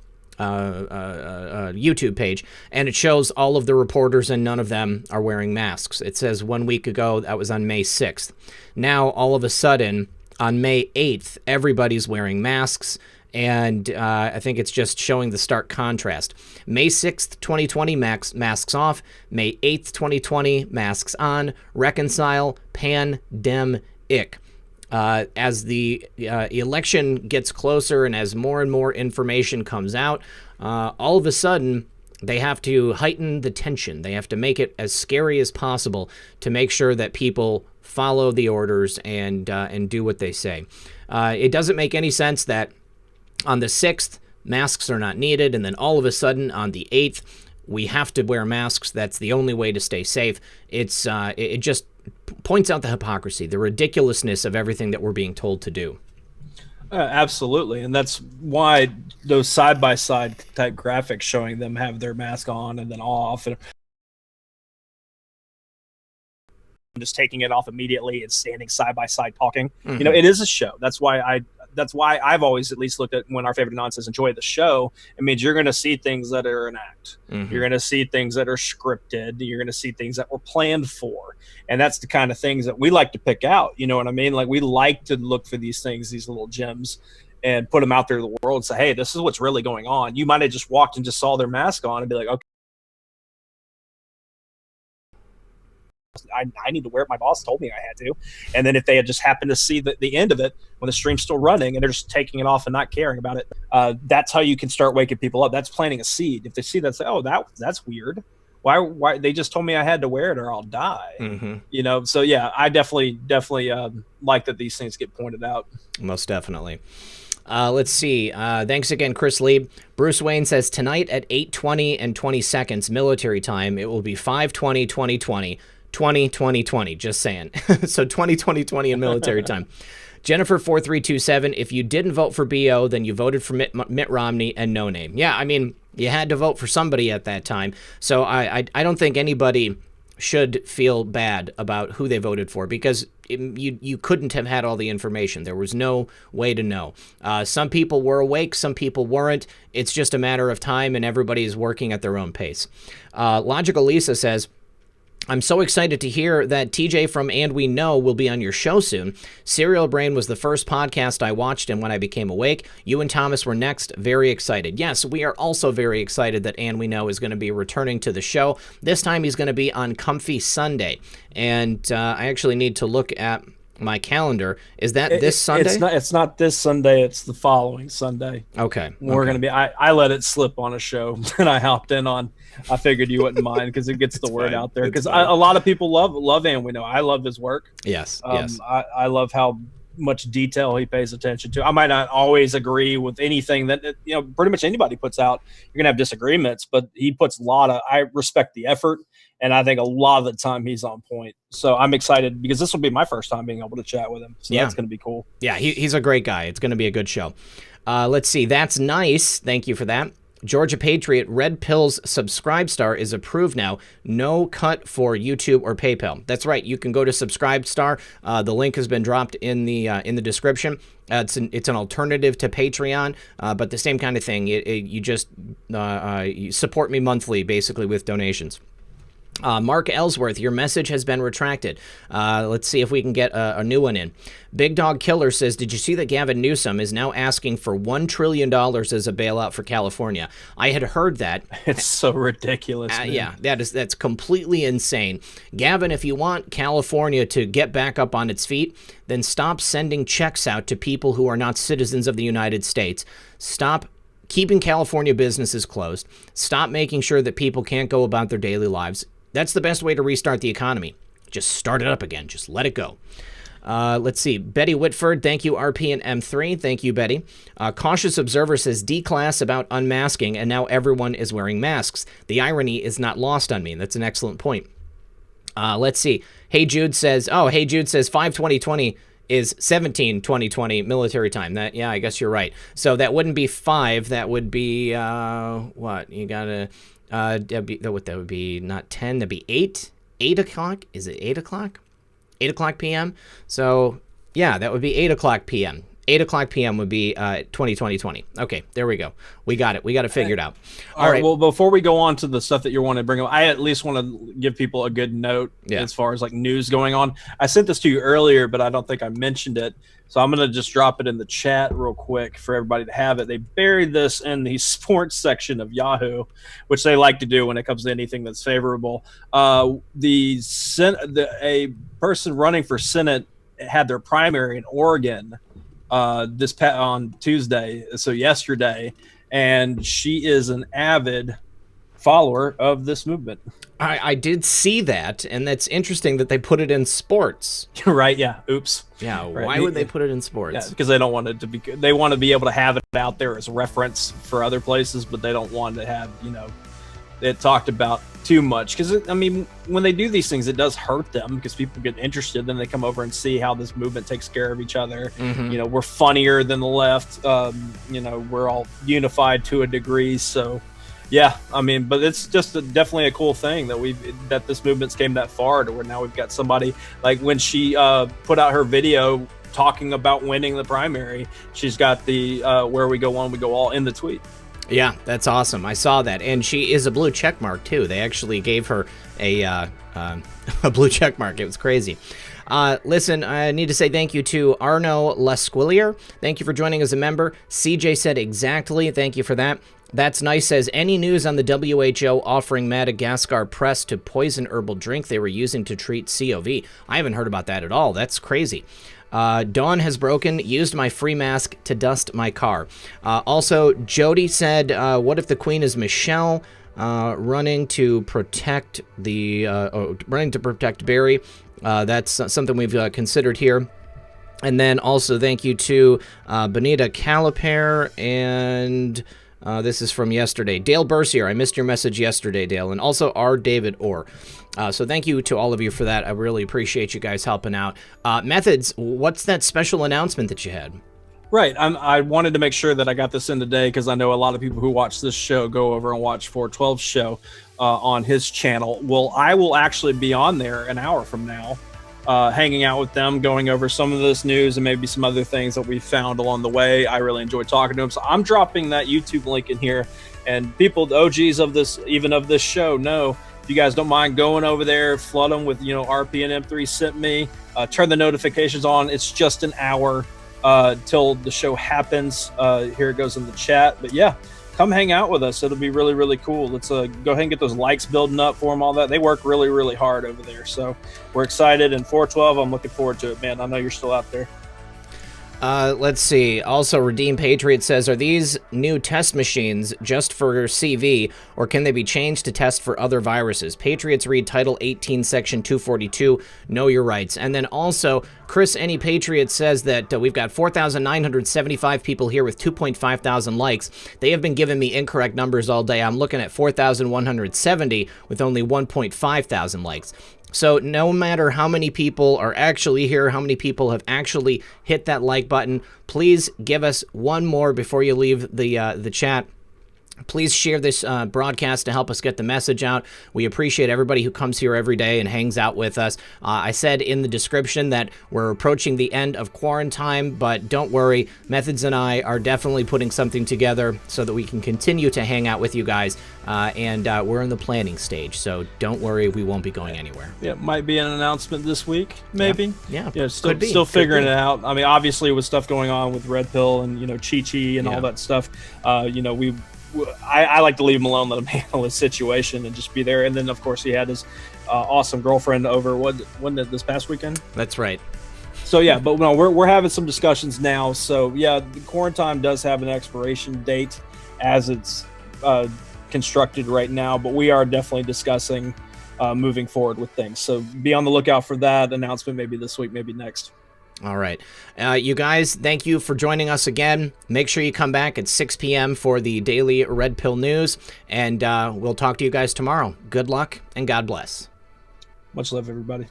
page, and it shows all of the reporters, and none of them are wearing masks. It says 1 week ago, that was on May 6th. Now, all of a sudden, on May 8th, everybody's wearing masks. And I think it's just showing the stark contrast. May 6th, 2020, masks off. May 8th, 2020, masks on. Reconcile, pandemic. As the election gets closer and as more and more information comes out, all of a sudden, they have to heighten the tension. They have to make it as scary as possible to make sure that people follow the orders and do what they say. It doesn't make any sense that on the 6th, masks are not needed, and then all of a sudden on the 8th, we have to wear masks. That's the only way to stay safe. It just points out the hypocrisy, the ridiculousness of everything that we're being told to do. Absolutely, and that's why those side-by-side type graphics showing them have their mask on and then off, and just taking it off immediately and standing side by side talking. Mm-hmm. It is a show. That's why I've always at least looked at when our favorite nonsense enjoy the show. It means you're going to see things that are an act. Mm-hmm. You're going to see things that are scripted. You're going to see things that were planned for. And that's the kind of things that we like to pick out. You know what I mean? Like, we like to look for these things, these little gems, and put them out there to the world and say, hey, this is what's really going on. You might have just walked and just saw their mask on and be like, okay, I need to wear it. My boss told me I had to. And then if they had just happened to see the end of it when the stream's still running and they're just taking it off and not caring about it, that's how you can start waking people up. That's planting a seed. If they see that, say, oh, that's weird. Why they just told me I had to wear it or I'll die. Mm-hmm. So yeah, I definitely like that these things get pointed out. Most definitely. Let's see. Thanks again, Chris Lee. Bruce Wayne says, tonight at 8:20 and 20 seconds military time, it will be 5:20, 2020. 2020, just saying. So 2020 in military time. Jennifer 4327, if you didn't vote for BO, then you voted for Mitt Romney and No Name. Yeah, I mean, you had to vote for somebody at that time. So I don't think anybody should feel bad about who they voted for, because you couldn't have had all the information. There was no way to know. Some people were awake, some people weren't. It's just a matter of time, and everybody is working at their own pace. Logical Lisa says, I'm so excited to hear that TJ from And We Know will be on your show soon. Serial Brain was the first podcast I watched, and when I became awake, you and Thomas were next. Very excited. Yes, we are also very excited that And We Know is going to be returning to the show. This time he's going to be on Comfy Sunday. And I actually need to look at my calendar. Is that this Sunday? It's not this Sunday. It's the following Sunday. Okay. We're going to be, I let it slip on a show that I hopped in on. I figured you wouldn't mind because it gets the word out there. Because a lot of people love And We Know. I love his work. Yes. I love how much detail he pays attention to. I might not always agree with anything that, pretty much anybody puts out. You're gonna have disagreements, but he puts I respect the effort, and I think a lot of the time he's on point. So I'm excited because this will be my first time being able to chat with him. So that's gonna be cool. Yeah, he's a great guy. It's gonna be a good show. Let's see. That's nice. Thank you for that. Georgia Patriot, Red Pill's Subscribe Star is approved now. No cut for YouTube or PayPal. That's right. You can go to Subscribe Star. The link has been dropped in the description. It's an alternative to Patreon, but the same kind of thing. You just you support me monthly, basically, with donations. Mark Ellsworth, your message has been retracted. Let's see if we can get a new one in. Big Dog Killer says, did you see that Gavin Newsom is now asking for $1 trillion as a bailout for California? I had heard that. It's so ridiculous. Yeah, that's completely insane. Gavin, if you want California to get back up on its feet, then stop sending checks out to people who are not citizens of the United States. Stop keeping California businesses closed. Stop making sure that people can't go about their daily lives. That's the best way to restart the economy. Just start it up again. Just let it go. Let's see. Betty Whitford, thank you, RP and M3. Thank you, Betty. Cautious Observer says, D-class about unmasking, and now everyone is wearing masks. The irony is not lost on me. That's an excellent point. Let's see. Hey Jude says 5/20/20 is 17/20/20 military time. Yeah, I guess you're right. So that wouldn't be 5. That would be, what? You gotta... that would be not 10, that'd be 8 o'clock. Is it 8 o'clock? 8 o'clock p.m. So yeah, that would be 8 o'clock p.m. 8 o'clock p.m. would be 20/20/20. Okay, there we go. We got it. We got it figured out. All right. Well, before we go on to the stuff that you want to bring up, I at least want to give people a good note as far as like news going on. I sent this to you earlier, but I don't think I mentioned it. So I'm going to just drop it in the chat real quick for everybody to have it. They buried this in the sports section of Yahoo, which they like to do when it comes to anything that's favorable. A person running for Senate had their primary in Oregon on Tuesday, so yesterday, and she is an avid follower of this movement. I did see that, and that's interesting that they put it in sports. Right? Yeah. Oops. Yeah. Right. Why would they put it in sports? Yeah, because they don't want it to be. They want to be able to have it out there as reference for other places, but they don't want to have it talked about too much. Because I mean, when they do these things, it does hurt them because people get interested. Then they come over and see how this movement takes care of each other. Mm-hmm. We're funnier than the left. We're all unified to a degree. So. Yeah, I mean, but it's just definitely a cool thing that this movement's came that far to where now we've got somebody like when she put out her video talking about winning the primary, she's got the where we go one, we go all in the tweet. Yeah, that's awesome. I saw that, and she is a blue check mark too. They actually gave her a blue check mark. It was crazy. Listen, I need to say thank you to Arno Lesquillier. Thank you for joining as a member. CJ said exactly. Thank you for that. That's nice. Says, any news on the WHO offering Madagascar press to poison herbal drink they were using to treat COV? I haven't heard about that at all. That's crazy. Dawn has broken. Used my free mask to dust my car. Also, Jody said, what if the Queen is Michelle? Running to protect Barry. That's something we've considered here. And then also thank you to Benita Caliper, and this is from yesterday. Dale Bercier, I missed your message yesterday, Dale. And also R. David Orr. So thank you to all of you for that. I really appreciate you guys helping out. Methods, what's that special announcement that you had? Right. I wanted to make sure that I got this in today because I know a lot of people who watch this show go over and watch 412's show on his channel. Well, I will actually be on there an hour from now, hanging out with them, going over some of this news and maybe some other things that we found along the way. I really enjoyed talking to them. So I'm dropping that YouTube link in here. And people, the OGs of this, even of this show, know if you guys don't mind going over there, flood them with, RP and M3 sent me, turn the notifications on. It's just an hour till the show happens. Here it goes in the chat. But yeah, come hang out with us. It'll be really, really cool. Let's go ahead and get those likes building up for them, all that. They work really, really hard over there. So we're excited. And 412, I'm looking forward to it, man. I know you're still out there. Let's see. Also, Redeem Patriot says, are these new test machines just for CV, or can they be changed to test for other viruses? Patriots read Title 18, Section 242, know your rights. And then also, Chris Any Patriot says that we've got 4,975 people here with 2.5 thousand likes. They have been giving me incorrect numbers all day. I'm looking at 4,170 with only 1.5 thousand likes. So no matter how many people are actually here, how many people have actually hit that like button, please give us one more before you leave the chat. Please share this broadcast to help us get the message out. We appreciate everybody who comes here every day and hangs out with us. I said in the description that we're approaching the end of Quarantime, but don't worry, Methods and I are definitely putting something together so that we can continue to hang out with you guys. And we're in the planning stage, so don't worry, we won't be going anywhere. Yeah, might be an announcement this week, maybe. Yeah, still figuring it out. I mean, obviously with stuff going on with Red Pill and Chi-Chi and all that stuff, I like to leave him alone, let him handle his situation and just be there. And then, of course, he had his awesome girlfriend over. Wasn't it this past weekend? That's right. So, yeah, but no, we're having some discussions now. So, yeah, the Quarantine does have an expiration date as it's constructed right now. But we are definitely discussing moving forward with things. So be on the lookout for that announcement maybe this week, maybe next. All right. You guys, thank you for joining us again. Make sure you come back at 6 p.m. for the daily Red Pill News, and we'll talk to you guys tomorrow. Good luck, and God bless. Much love, everybody.